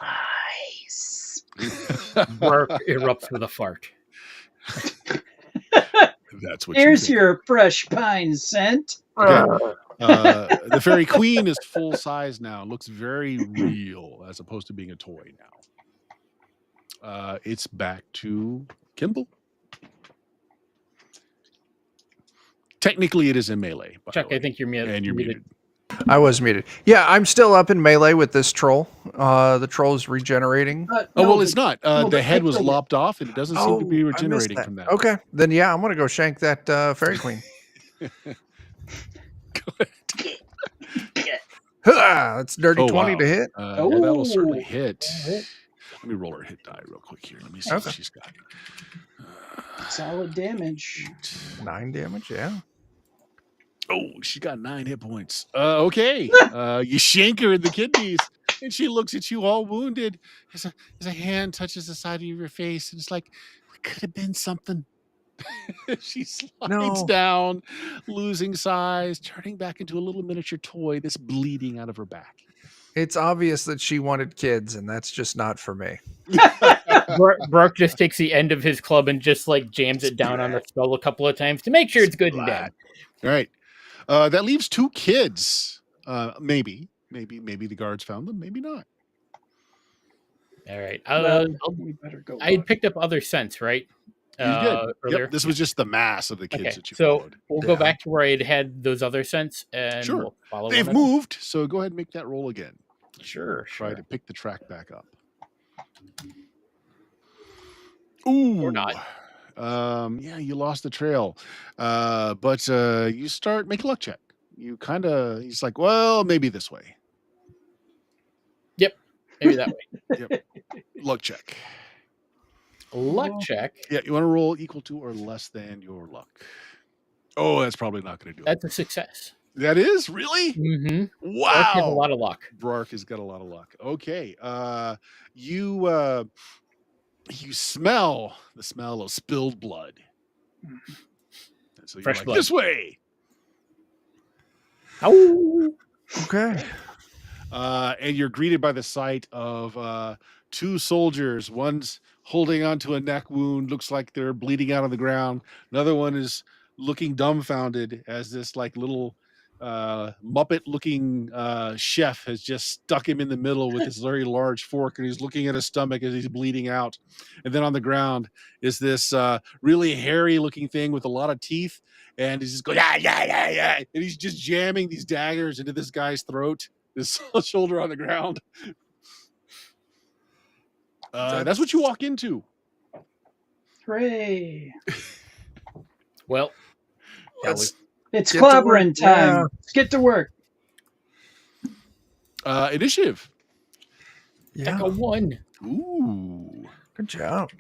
Brark erupts with a fart. That's what. Here's your fresh pine scent. Okay. The fairy queen is full size now. Looks very real as opposed to being a toy now. It's back to Kimball. Technically, it is in melee. Chuck, I think you're muted. And you're muted. I was muted. Yeah, I'm still up in melee with this troll. The troll's regenerating. It's not. The head was lopped off, and it doesn't seem to be I missed regenerating from that. Okay, then yeah, I'm gonna go shank that fairy queen. That's dirty 20 to hit. Yeah, that'll certainly hit. Let me roll her hit die real quick here. Let me see what she's got. Solid damage. 9 damage, yeah. Oh, she got 9 hit points. Okay. You shank her in the kidneys, and she looks at you all wounded as a hand touches the side of your face, and it's like, it could have been something. She slides down, losing size, turning back into a little miniature toy that's bleeding out of her back. It's obvious that she wanted kids, and that's just not for me. Brock just takes the end of his club and just like jams it down on the skull a couple of times to make sure it's good and dead. All right. That leaves 2 kids. Maybe the guards found them. Maybe not. All right. We better go. I had picked up other scents, right? You did. Earlier. Yep. This was just the mass of the kids Okay, that you so followed. we'll go back to where I had those other scents, and Sure. we'll follow. They've one of them. moved, so go ahead and make that roll again. Sure. Try to pick the track back up. Ooh. Or not. Yeah, you lost the trail. But you start make a luck check. He's like, well, maybe this way. Yep. Maybe that way. Yep. Luck check. Luck check. Yeah, you want to roll equal to or less than your luck. Oh, that's probably not going to do it. That's a success. That is? Really? Mm-hmm. Wow. Brock has a lot of luck. Brark has got a lot of luck. Okay. You smell the smell of spilled blood. And so you're Fresh like, blood. this way. Oh. Okay. And you're greeted by the sight of 2 soldiers. One's holding onto a neck wound, looks like they're bleeding out on the ground. Another one is looking dumbfounded as this like little Muppet looking chef has just stuck him in the middle with this very large fork, and he's looking at his stomach as he's bleeding out. And then on the ground is this really hairy looking thing with a lot of teeth, and he's just going, yeah, and he's just jamming these daggers into this guy's throat, his shoulder on the ground. That's what you walk into. Hooray! Well, Let's It's get to work. clobbering time. Yeah. Let's get to work. Initiative. Yeah. like a 1. Ooh. Good job.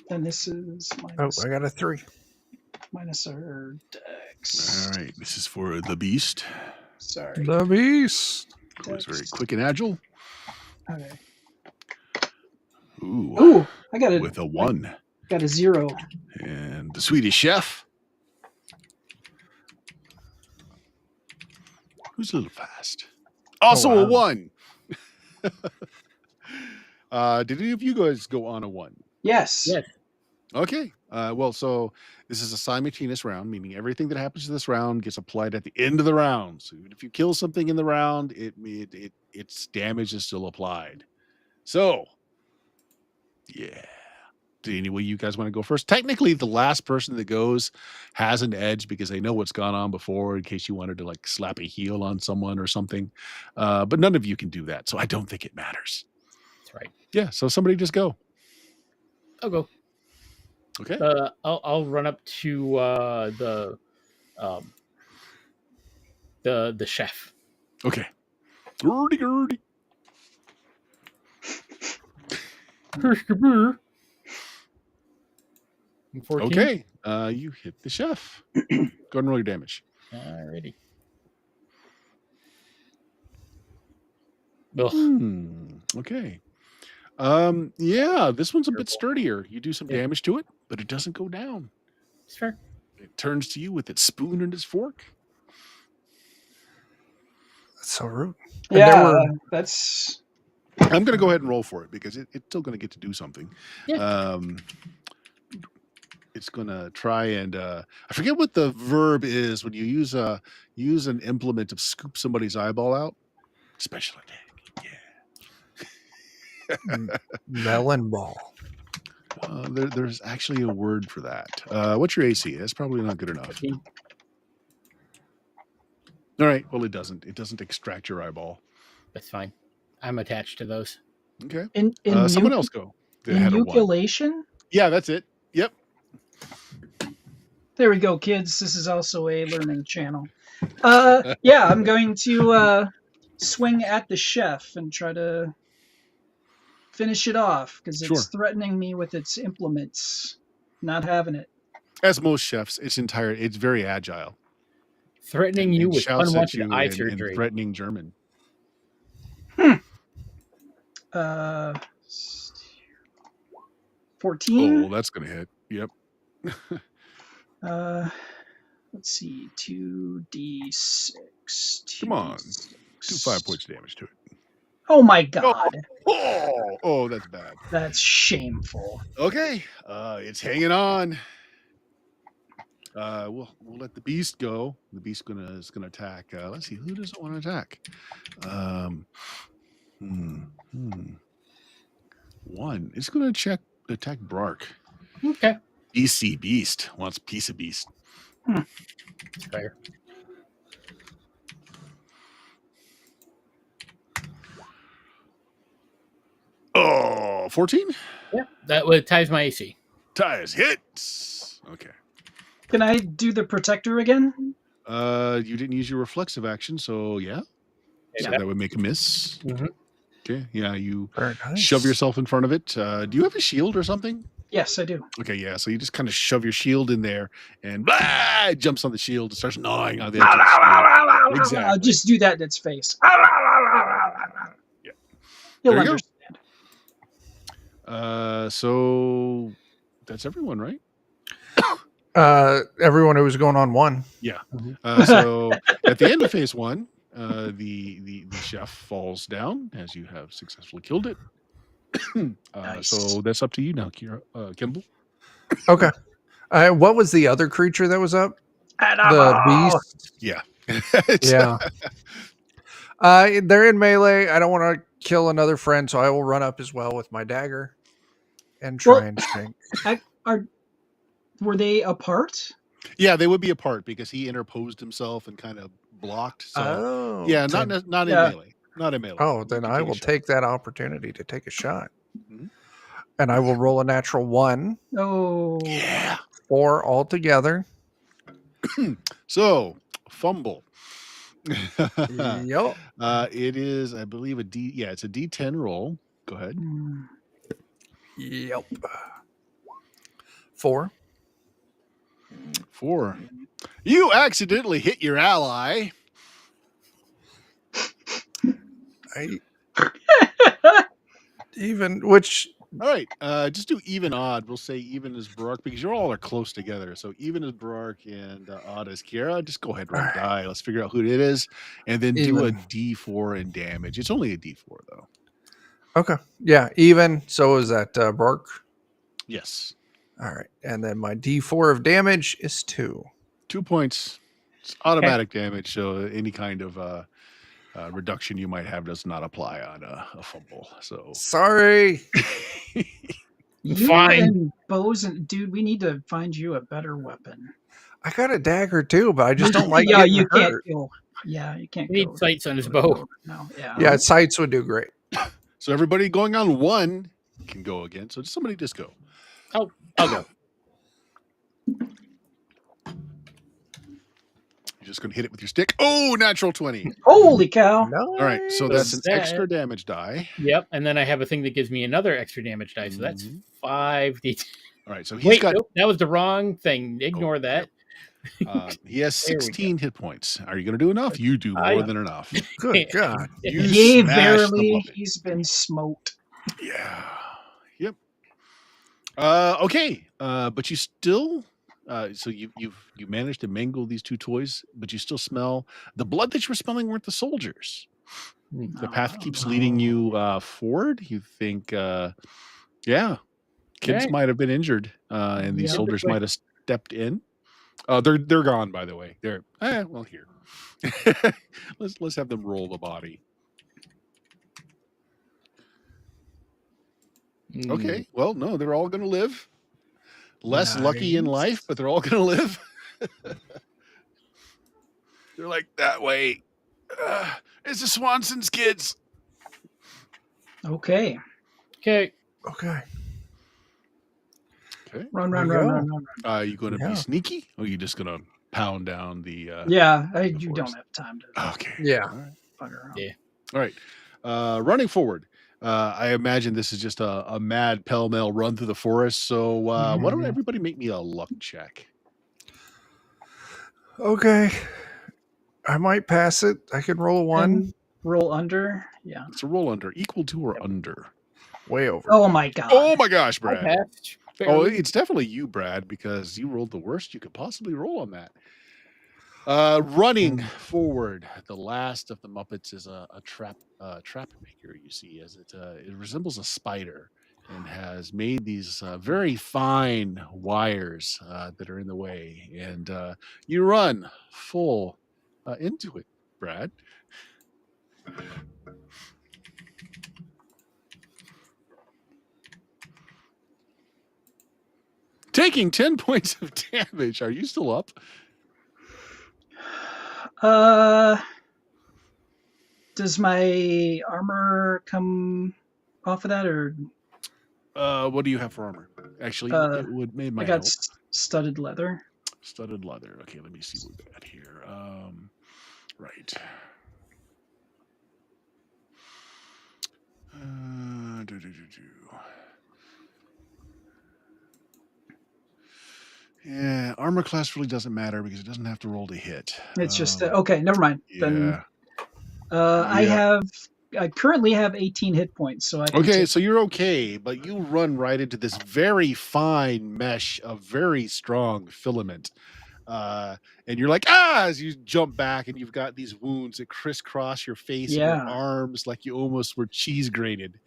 And this is Oh, minus, I got a 3. minus our dex. All right. This is for the beast. Sorry. The beast. Who is very quick and agile. Okay. Ooh. Ooh, I got With a 1. got a 0. And the Swedish chef. Who's a little fast. Also wow. a 1. Did any of you guys go on a 1? Yes. Yes. Okay. Well, so this is a simultaneous round, meaning everything that happens to this round gets applied at the end of the round. So if you kill something in the round, its damage is still applied. So, yeah. Do any way you guys want to go first? Technically, the last person that goes has an edge because they know what's gone on before in case you wanted to like slap a heel on someone or something. But none of you can do that, so I don't think it matters. That's right. Yeah, so somebody just go. I'll go. Okay. I'll run up to the chef. Okay. Gertie. I'm 14. Okay. You hit the chef. Go ahead and roll your damage. Alrighty. Ugh. Okay. Yeah, this one's a bit sturdier. You do some damage to it, but it doesn't go down. It's fair. It turns to you with its spoon and its fork. That's so rude. Yeah, that's. I'm going to go ahead and roll for it because it's still going to get to do something. Yeah. It's going to try and I forget what the verb is when you use an implement to scoop somebody's eyeball out. Special attack. Yeah. Melon ball. There's actually a word for that. What's your AC? That's probably not good enough. 15. All right. Well, it doesn't extract your eyeball. That's fine. I'm attached to those. Okay. In someone else go. That had a 1. Nucleation? Yeah, that's it. Yep. There we go, kids. This is also a learning channel. Yeah, I'm going to swing at the chef and try to finish it off because it's threatening me with its implements. Not having it. As most chefs, it's very agile. Threatening you with shouts at unwanted you eye in surgery. threatening German. 14. Oh, that's gonna hit. Yep. Let's see, 2d6. Come on. Do 5 points of damage to it. Oh my Oh, god. oh, that's bad. That's shameful. Okay, it's hanging on. We'll let the beast go. The beast is gonna attack. Let's see, who doesn't want to attack? Um, hmm, hmm. One. It's gonna attack Brark. Okay. BC Beast wants piece of beast. Fair. Oh, 14? Yeah. That would ties my AC. Ties hits. Okay. Can I do the protector again? You didn't use your reflexive action, so yeah. So Yeah. that would make a miss. Mhm. Okay. Yeah, you Very nice. shove yourself in front of it. Do you have a shield or something? Yes, I do. Okay, yeah. So you just kind of shove your shield in there, and blah, it jumps on the shield and starts gnawing on the edge of the shield. Exactly. I'll just do that in its face. Yeah. He'll There you go. understand. So that's everyone, right? Everyone who was going on one. Yeah. Mhm. So at the end of phase one, the chef falls down as you have successfully killed it. Nice. So that's up to you now, Kimball. Okay. What was the other creature that was up? The beast. Yeah. Yeah. They're in melee. I don't want to kill another friend, so I will run up as well with my dagger and try and shrink. Were they apart? Yeah, they would be apart because he interposed himself and kind of blocked. So Oh, yeah, then- not in Yeah. melee. Not in melee. oh, You then can I take a will shot. take that opportunity to take a shot. Mhm. And I will roll a natural 1 Oh. Yeah. 4 altogether. So fumble. Yup. It is, I believe, a D. Yeah, it's a D10 roll. Go ahead. Hmm. Yep. 4. 4. You accidentally hit your ally. I even which All right, just do even odd. We'll say even as Barak because you all are close together. So even as Barak and odd as Kiera. Just go ahead and roll a die. Let's figure out who it is, and then do a Even. D4 in damage. It's only a D4 though. Okay. Yeah, even. So is that Bark? Yes, All right. And then my D4 of damage is 2. 2 points. It's automatic damage. So any kind of reduction you might have does not apply on a fumble. So Sorry. You Fine. and bows and dude, we need to find you a better weapon. I got a dagger too, but I just don't like yeah, getting you can't hurt. kill. Yeah, you can't He go. needs sights on his bow. No, yeah. Yeah, sights would do great. so everybody going on 1 can go again. So somebody just go. I'll go. You're just going to hit it with your stick. Oh, natural 20. Holy cow! No. All right, so that's an That- extra damage die. Yep. And then I have a thing that gives me another extra damage die. So that's Mhm. 5d. All right, so he's Wait, got nope, that was the wrong thing. Ignore that. he has There we go. 16 hit points. Are you going to do enough? You do I- more than enough. Good God. You Yea, smashed the verily, weapon. he's been smote. Yeah. Yep. Okay. But you still so you managed to mangle these 2 toys, but you still smell the blood that you were smelling weren't the soldiers. The path keeps leading you forward. You think yeah, kids Alright. might have been injured, and these Yeah. soldiers might have stepped in. They're gone, by the way. They're well here. let's have them roll the body. Mm. Okay. Well, no, they're all going to live. Less lucky in life, but they're all going to live. They're like that way. It's the Swanson's kids. Okay. Okay. Okay. Okay. Run, There run, you run, go. run, run. Are you going to Yeah. be sneaky, or are you just going to pound down the? Yeah, the you don't forest. have time to Okay. Yeah. All right. fuck around. Yeah. All right. Running forward. I imagine this is just a mad pell-mell run through the forest. So why don't Mhm. everybody make me a luck check? Okay. I might pass it. I can roll a 1. And roll under. Yeah. It's a roll under, equal to or under. Way over. Oh my god. Oh my gosh, I Brad! passed. Oh, Barely. it's definitely you, Brad, because you rolled the worst you could possibly roll on that. Running forward, the last of the Muppets is a trap maker. You see, as it resembles a spider and has made these very fine wires that are in the way, and you run full into it, Brad. Taking 10 points of damage. Are you still up? Does my armor come off of that, or What do you have for armor? Actually, it would I might got help. studded leather. Studded leather. Okay, let me see what we got here. Right. Yeah, armor class really doesn't matter because it doesn't have to roll to hit. It's just okay. Never mind. Yeah. Then I currently have 18 hit points, so I can okay. So you're okay, but you run right into this very fine mesh of very strong filament. And you're like, as you jump back, and you've got these wounds that crisscross your face and your arms like you almost were cheese grated.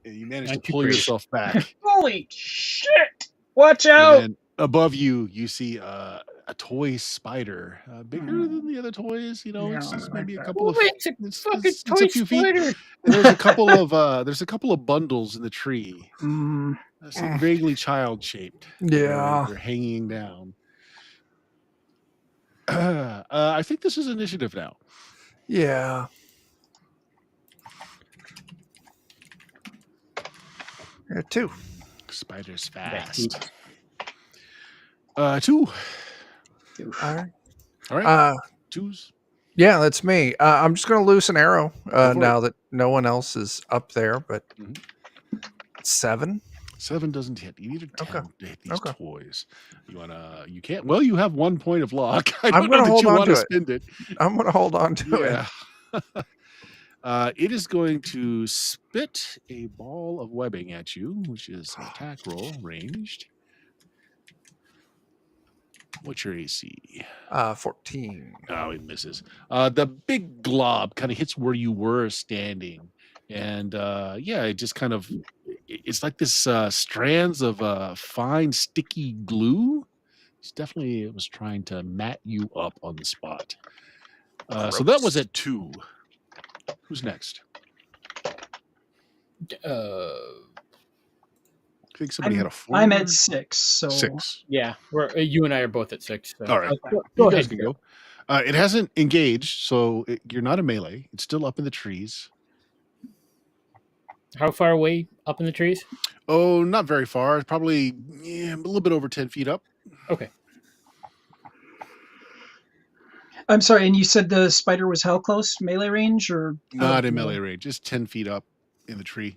And you managed to pull yourself back. Holy shit! Watch out! And then above you, you see a toy spider, bigger than the other toys. You know, it's just maybe a couple of it's a few feet. And there's a couple of bundles in the tree. Seem vaguely child shaped. Yeah, they're hanging down. I think this is initiative now. Yeah. Yeah, 2. Spider's fast. 2. All right. 2s. Yeah, that's me. I'm just going to loose an arrow now that no one else is up there, but 7. 7 doesn't hit. You need a 10 to hit these toys. You can't. Well, you have 1 point of luck. I'm going to hold on to spend it. I'm going to hold on to it. It is going to spit a ball of webbing at you, which is an attack roll, ranged. What's your AC? 14. Oh, it misses. The big glob kind of hits where you were standing. And it just kind of, it's like this strands of fine, sticky glue. It was trying to mat you up on the spot. So that was at 2. Who's next? I think somebody had a 4. I'm at 6. So 6. Yeah, you and I are both at 6. So. All right, go you guys ahead. can go. It hasn't engaged, so you're not a melee. It's still up in the trees. How far away up in the trees? Oh, not very far. Probably a little bit over 10 feet up. Okay. I'm sorry, and you said the spider was how close? Melee range or not in melee range? Just 10 feet up in the tree.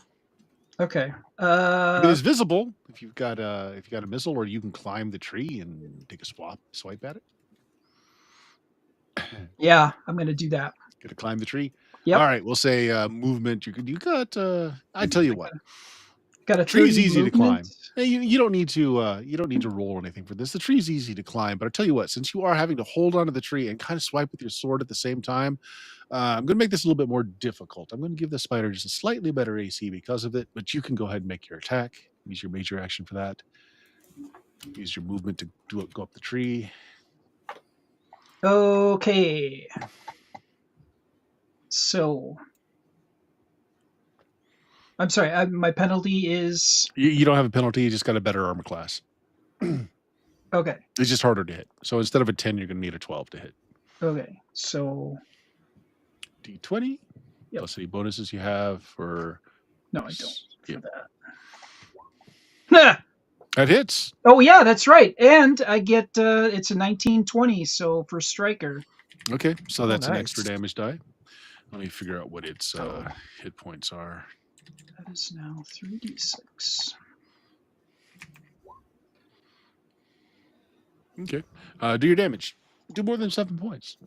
Okay. It's visible if you've got a missile, or you can climb the tree and take a swipe at it. Yeah, I'm going to do that. Gonna climb the tree. Yep. All right, we'll say movement. You got. I tell you what. Got a tree's easy to climb. Hey, you don't need to roll anything for this. The tree's easy to climb, but I tell you what, since you are having to hold onto the tree and kind of swipe with your sword at the same time, I'm going to make this a little bit more difficult. I'm going to give the spider just a slightly better AC because of it, but you can go ahead and make your attack. Use your major action for that. Use your movement to go up the tree. Okay. So, I'm sorry, my penalty is... You don't have a penalty, you just got a better armor class. Okay. It's just harder to hit. So instead of a 10, you're going to need a 12 to hit. Okay, so... D20? Yep. Plus any bonuses you have for... No, I don't. Yep. For that. That hits. Oh, yeah, that's right. And I get, it's a 19/20, so for Striker. Okay, so that's an extra damage die. Let me figure out what its hit points are. That is now 3d6. Okay. Do your damage. Do more than 7 points.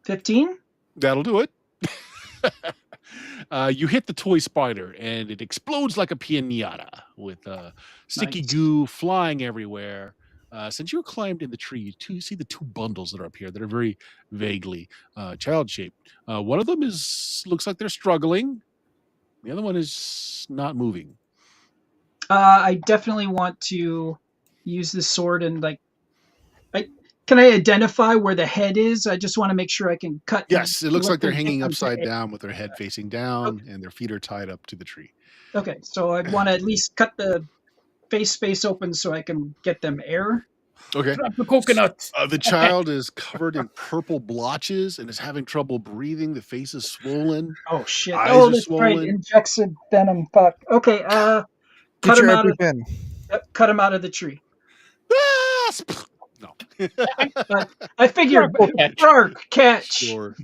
15? That'll do it. You hit the toy spider, and it explodes like a piñata with sticky goo flying everywhere. Since you climbed in the tree, you see the two bundles that are up here that are very vaguely child shaped. One of them looks like they're struggling. The other one is not moving. I definitely want to use the sword and I can I identify where the head is? I just want to make sure I can cut. Yes, it looks Let like they're them get hanging them to upside air. down with their head facing down and their feet are tied up to the tree. Okay, so I'd want to at least cut the face space open so I can get them air. Okay. Drop the coconuts. The child is covered in purple blotches and is having trouble breathing. The face is swollen. Oh shit! Eyes Oh, are that's right. swollen. Injected venom. Fuck. Okay. Get Cut him your out of. EpiPen. Yep, cut him out of the tree. Ah! No. I figured. Bravo catch. Bark, catch. Sure.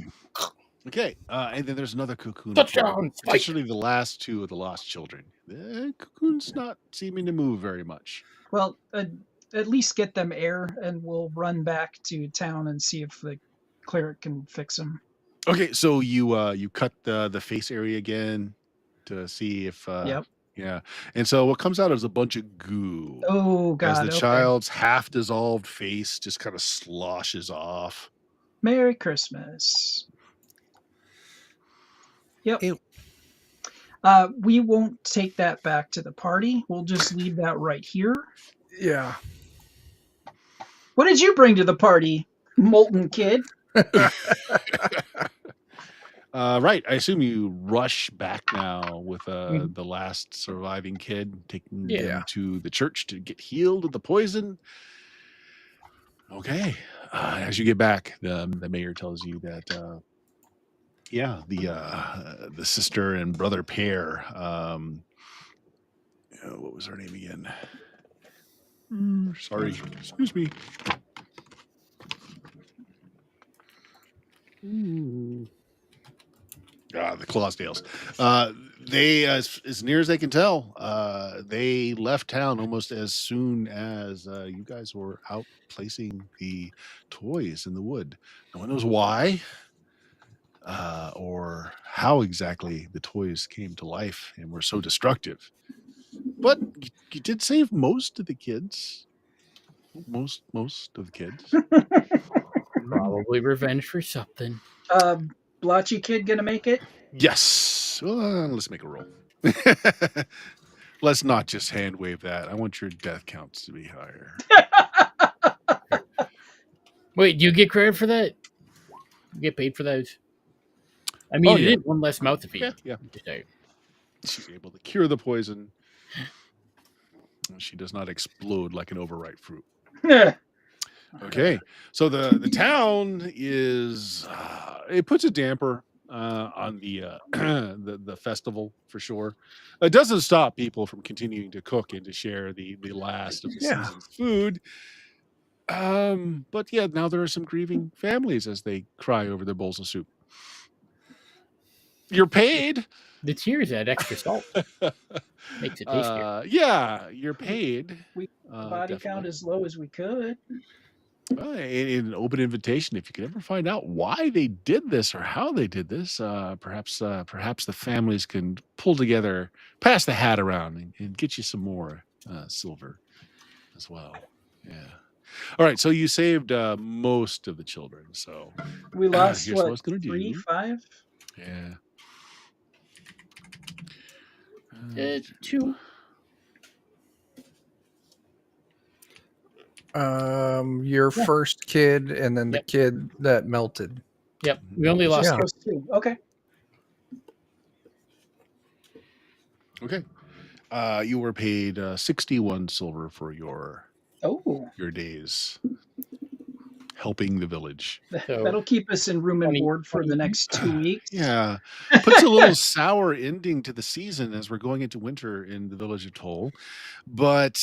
Okay. And then there's another cocoon. Touchdown, It's Spike. actually the last two of the lost children. The cocoon's not seeming to move very much. Well, at least get them air, and we'll run back to town and see if the cleric can fix them. Okay, so you cut the face area again to see if Yep. yeah. And so what comes out is a bunch of goo Oh as God. the Okay. child's half dissolved face just kind of sloshes off. Merry Christmas. Yep. Ew. We won't take that back to the party. We'll just leave that right here. Yeah. What did you bring to the party, molten kid? Right. I assume you rush back now with Mhm. the last surviving kid, taking Yeah. them to the church to get healed of the poison. Okay. As you get back, the mayor tells you that yeah, the sister and brother pair. What was her name again? Sorry, excuse me. The Clausdales. They, as near as they can tell, they left town almost as soon as you guys were out placing the toys in the wood. No one knows why or how exactly the toys came to life and were so destructive. But you did save most of the kids. Most of the kids. Probably revenge for something. Blotchy kid gonna make it? Yes. Well, let's make a roll. Let's not just hand wave that. I want your death counts to be higher. Wait, do you get credit for that? You get paid for those? I mean, yeah. it is one less mouth to feed. Yeah. Just saying. She's able to cure the poison. She does not explode like an overripe fruit. Okay, so the town is it puts a damper on the the festival for sure. It doesn't stop people from continuing to cook and to share the last of the Yeah. season's food. But yeah, now there are some grieving families as they cry over their bowls of soup. You're paid. The tears add extra salt. Makes it tastier. Yeah, you're paid. We body count definitely. as low as we could. In an open invitation, if you could ever find out why they did this or how they did this, perhaps the families can pull together, pass the hat around, and get you some more silver as well. Yeah. All right. So you saved most of the children. So We lost here's what I what? was gonna 3, do. 5? Yeah. 2. Your first kid and then the Yep. kid that melted. Yep. We only lost Yeah. Those 2. Okay. Okay. You were paid 61 silver for your Oh, days helping the village. So that'll keep us in room and 20 board for the next 2 weeks. Yeah. Puts a little sour ending to the season as we're going into winter in the village of Toll. But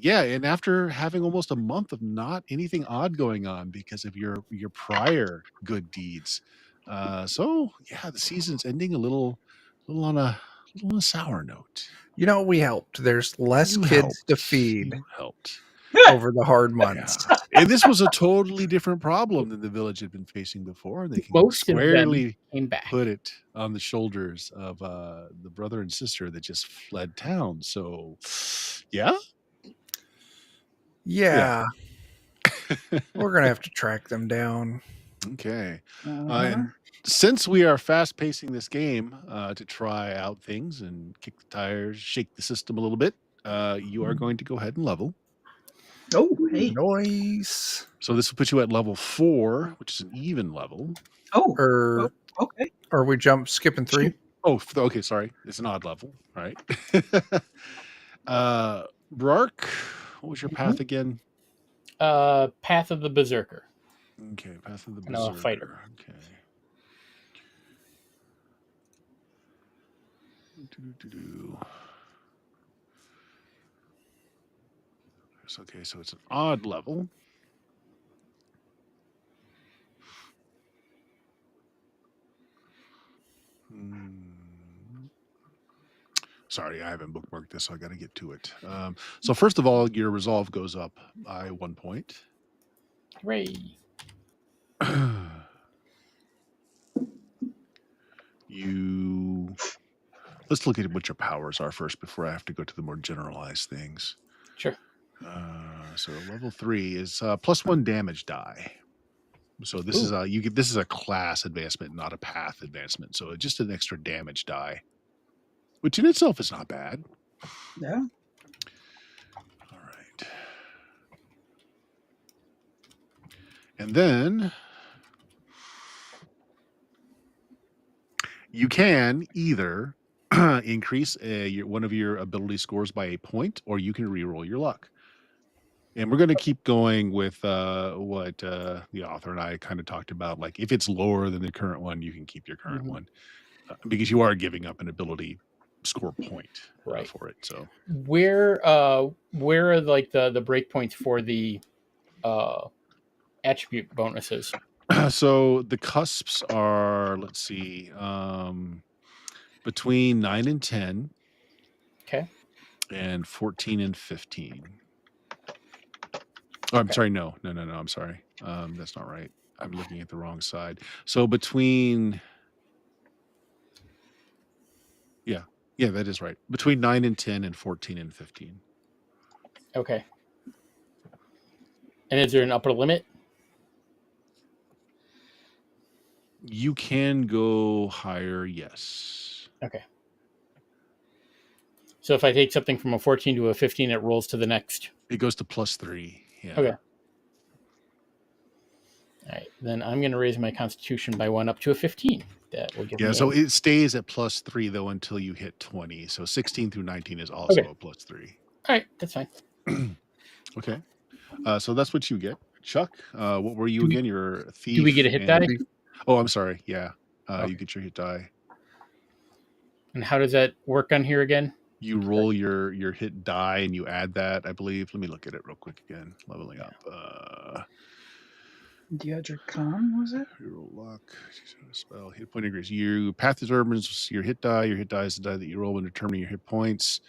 yeah, and after having almost a month of not anything odd going on because of your prior good deeds. So yeah, the season's ending a little on a sour note. You know, we helped. There's less You kids to helped. feed You helped. over the hard months. Yeah. And this was a totally different problem than the village had been facing before. They can most of them squarely came back. put it on the shoulders of the brother and sister that just fled town. So, yeah. Yeah. We're going to have to track them down. Okay. Uh-huh. And since we are fast pacing this game to try out things and kick the tires, shake the system a little bit, you are going to go ahead and level. Oh, hey. Noise. So this will put you at level 4, which is an even level. Oh, Or okay. or we skipping 3. Okay, sorry. It's an odd level. All right. Brark, what was your path again? Path of the Berserker. Okay, Path of the And I'm a fighter. Berserker. Okay. Do-do-do-do. Okay, so it's an odd level. Sorry, I haven't bookmarked this, so I got to get to it. So first of all, your resolve goes up by 1 point. Hooray. Let's look at what your powers are first before I have to go to the more generalized things. Sure. So level 3 is +1 damage die. So this is this is a class advancement, not a path advancement. So it's just an extra damage die, which in itself is not bad. Yeah. All right. And then you can either increase one of your ability scores by a point, or you can reroll your luck. And we're going to keep going with what the author and I kind of talked about. Like, if it's lower than the current one, you can keep your current one because you are giving up an ability score point for it. So where are like the breakpoints for the attribute bonuses? So the cusps are, let's see, between 9 and 10. Okay. And 14 and 15. Oh, I'm sorry. No. I'm sorry. That's not right. I'm looking at the wrong side. So between, yeah, that is right. Between 9 and 10 and 14 and 15. Okay. And is there an upper limit? You can go higher, yes. Okay. So if I take something from a 14 to a 15, it rolls to the next. It goes to +3. Yeah. Okay. All right. Then I'm going to raise my Constitution by 1 up to a 15. That will give me. So it stays at +3 though until you hit 20. So 16 through 19 is also a +3. All right, that's fine. Okay. So that's what you get. Chuck, what were you again? You're a thief. Do we get a hit die? Oh, I'm sorry. Yeah. You get your hit die. And how does that work on here again? You roll your hit die and you add that, I believe. Let me look at it real quick again. Leveling up. Do you add your con, was it? Your luck. Spell. Hit point increase. Your path determines your hit die. Your hit die is the die that you roll when determining your hit points.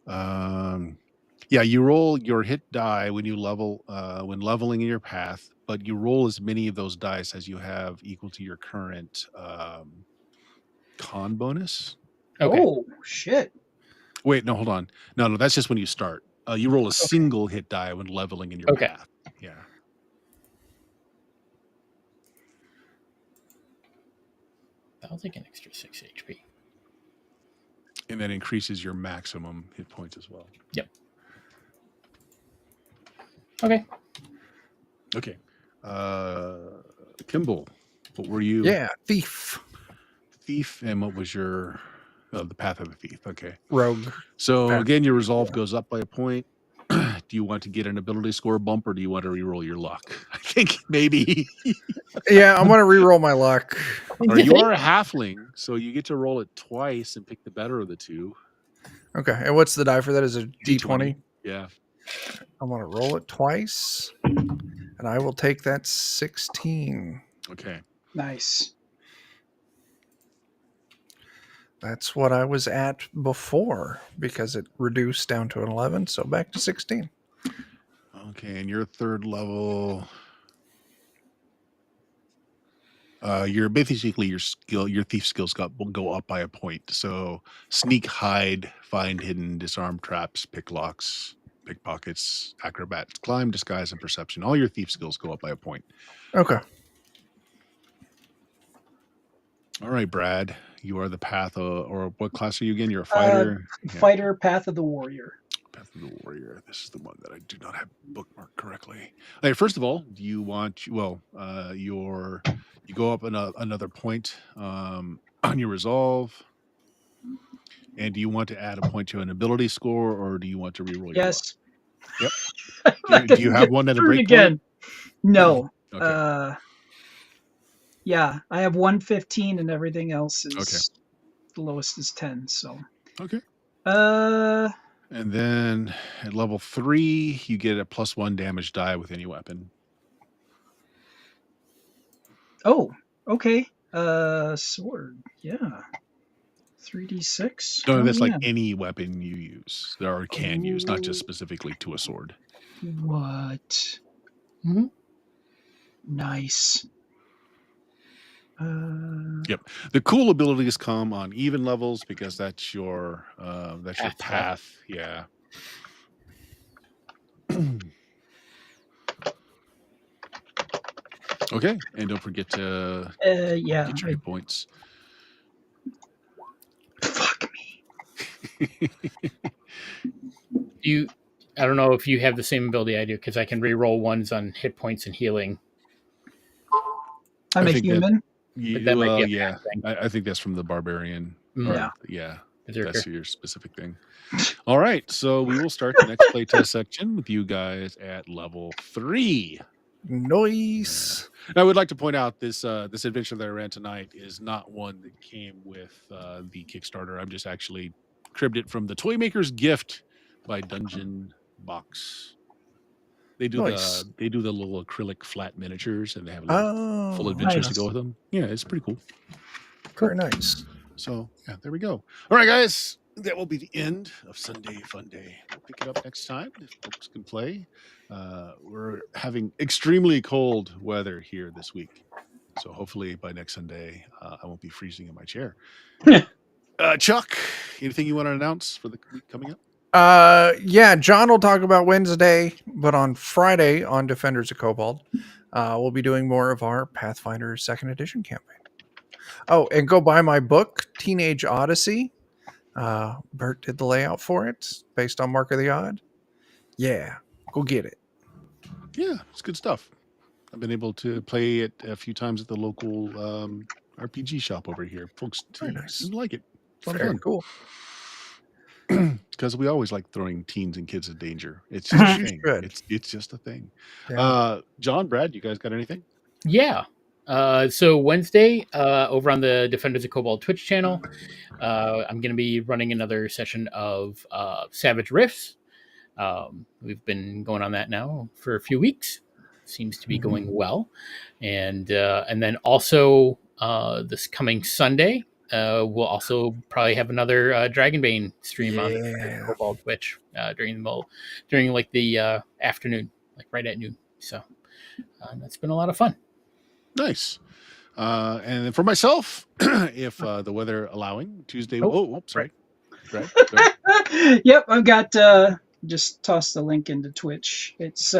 Yeah, you roll your hit die when you level when leveling in your path, but you roll as many of those dice as you have equal to your current con bonus. Okay. Oh shit. Wait, no, hold on. No, that's just when you start. You roll a single hit die when leveling in your path. Yeah. I'll take an extra 6 HP. And that increases your maximum hit points as well. Yep. Okay. Okay. Kimball, what were you? Yeah, thief. Thief, and what was your the path of the thief? Okay. Rogue. So again, your resolve goes up by a point. Do you want to get an ability score bump, or do you want to reroll your luck? I think maybe. Yeah, I'm gonna reroll my luck. Or you are a halfling, so you get to roll it twice and pick the better of the two. Okay, and what's the die for that? Is a D20? Yeah. I'm gonna roll it twice, and I will take that 16. Okay. Nice. That's what I was at before because it reduced down to an 11, so back to 16. Okay, and your third level, your basically your thief skills will go up by a point. So sneak, hide, find hidden, disarm traps, pick locks. pickpockets, acrobats, climb, disguise, and perception. All your thief skills go up by a point. Okay. All right, Brad, you are the path, or what class are you again? You're a fighter. Fighter, Path of the Warrior. Path of the Warrior. This is the one that I do not have bookmarked correctly. Okay, first of all, do you want? Well, you go up another point on your resolve, and do you want to add a point to an ability score, or do you want to reroll your luck? Yes. Yep. Do you have one at a break again? point? No. Okay. Yeah, I have 115 and everything else is Okay. the lowest is 10. So. Okay. Uh. And then at level 3, you get a +1 damage die with any weapon. Oh. Okay. Sword. Yeah. 3d6. No, Oh, that's yeah. like any weapon you use or can use, not just specifically to a sword. What? Mm-hmm. Nice. Yep. The cool abilities come on even levels because that's your path. Yeah. Okay, and don't forget to Yeah. get your hit points. Fuck me. I don't know if you have the same ability I do, because I can re-roll ones on hit points and healing. I'm a human. But that might be a yeah. bad thing. I think that's from the barbarian. Yeah. Yeah. Berserker. That's your specific thing. All right, so we will start the next playtest section with you guys at level 3. Nice. Now, I would like to point out this adventure that I ran tonight is not one that came with the Kickstarter. I'm just actually cribbed it from the Toymaker's Gift by Dungeon Box. They do Nice. the little acrylic flat miniatures, and they have full Oh, adventures to nice. go with them. Yeah, it's pretty cool. very nice. So yeah, there we go. All right, guys, that will be the end of Sunday Funday. We'll pick it up next time if folks can play. We're having extremely cold weather here this week, so hopefully by next Sunday I won't be freezing in my chair. Chuck, anything you want to announce for the week coming up? Yeah, John will talk about Wednesday, but on Friday on Defenders of Cobalt, we'll be doing more of our Pathfinder 2nd Edition campaign. Oh, and go buy my book, Teenage Odyssey. Bert did the layout for it based on Mark of the Odd. Yeah, go get it. Yeah, it's good stuff. I've been able to play it a few times at the local RPG shop over here. Folks Very nice. seem to like it. It's a lot of Very fun. cool. Because we always like throwing teens and kids in danger. It's just a You thing. should. It's just a thing. Yeah. John, Brad, you guys got anything? Yeah. So Wednesday, over on the Defenders of Cobalt Twitch channel, I'm going to be running another session of Savage Rifts. We've been going on that now for a few weeks. Seems to be going well. And then also this coming Sunday, we'll also probably have another Dragonbane stream on the Defenders of Cobalt Twitch during like the afternoon, like right at noon. So that's been a lot of fun. Nice. And then for myself, if the weather allowing, Tuesday. Sorry. Right. Yep, I've got just tossed the link into Twitch. It's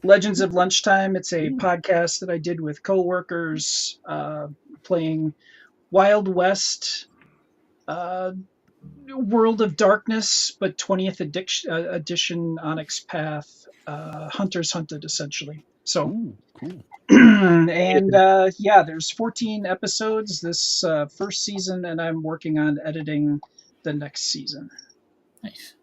Legends of Lunchtime. It's a podcast that I did with coworkers playing Wild West, World of Darkness, but 20th edition Onyx Path, Hunters Hunted, essentially. So, Ooh, cool. and yeah, there's 14 episodes this first season, and I'm working on editing the next season. Nice.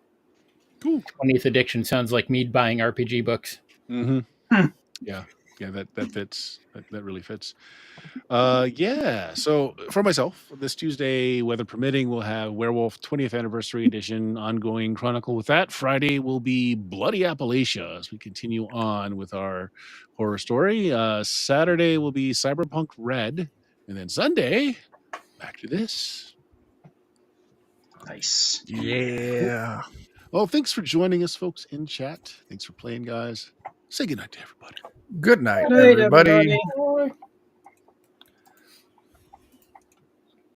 Cool. 20th Addiction sounds like me buying RPG books. Mm-hmm. Yeah, that fits. That really fits. Yeah. So for myself, this Tuesday, weather permitting, we'll have Werewolf 20th Anniversary Edition ongoing chronicle with that. Friday will be Bloody Appalachia as we continue on with our horror story. Saturday will be Cyberpunk Red, and then Sunday, back to this. Nice. Yeah. Well, thanks for joining us, folks, in chat. Thanks for playing, guys. Say goodnight to everybody. Good night, Good night, everybody. everybody.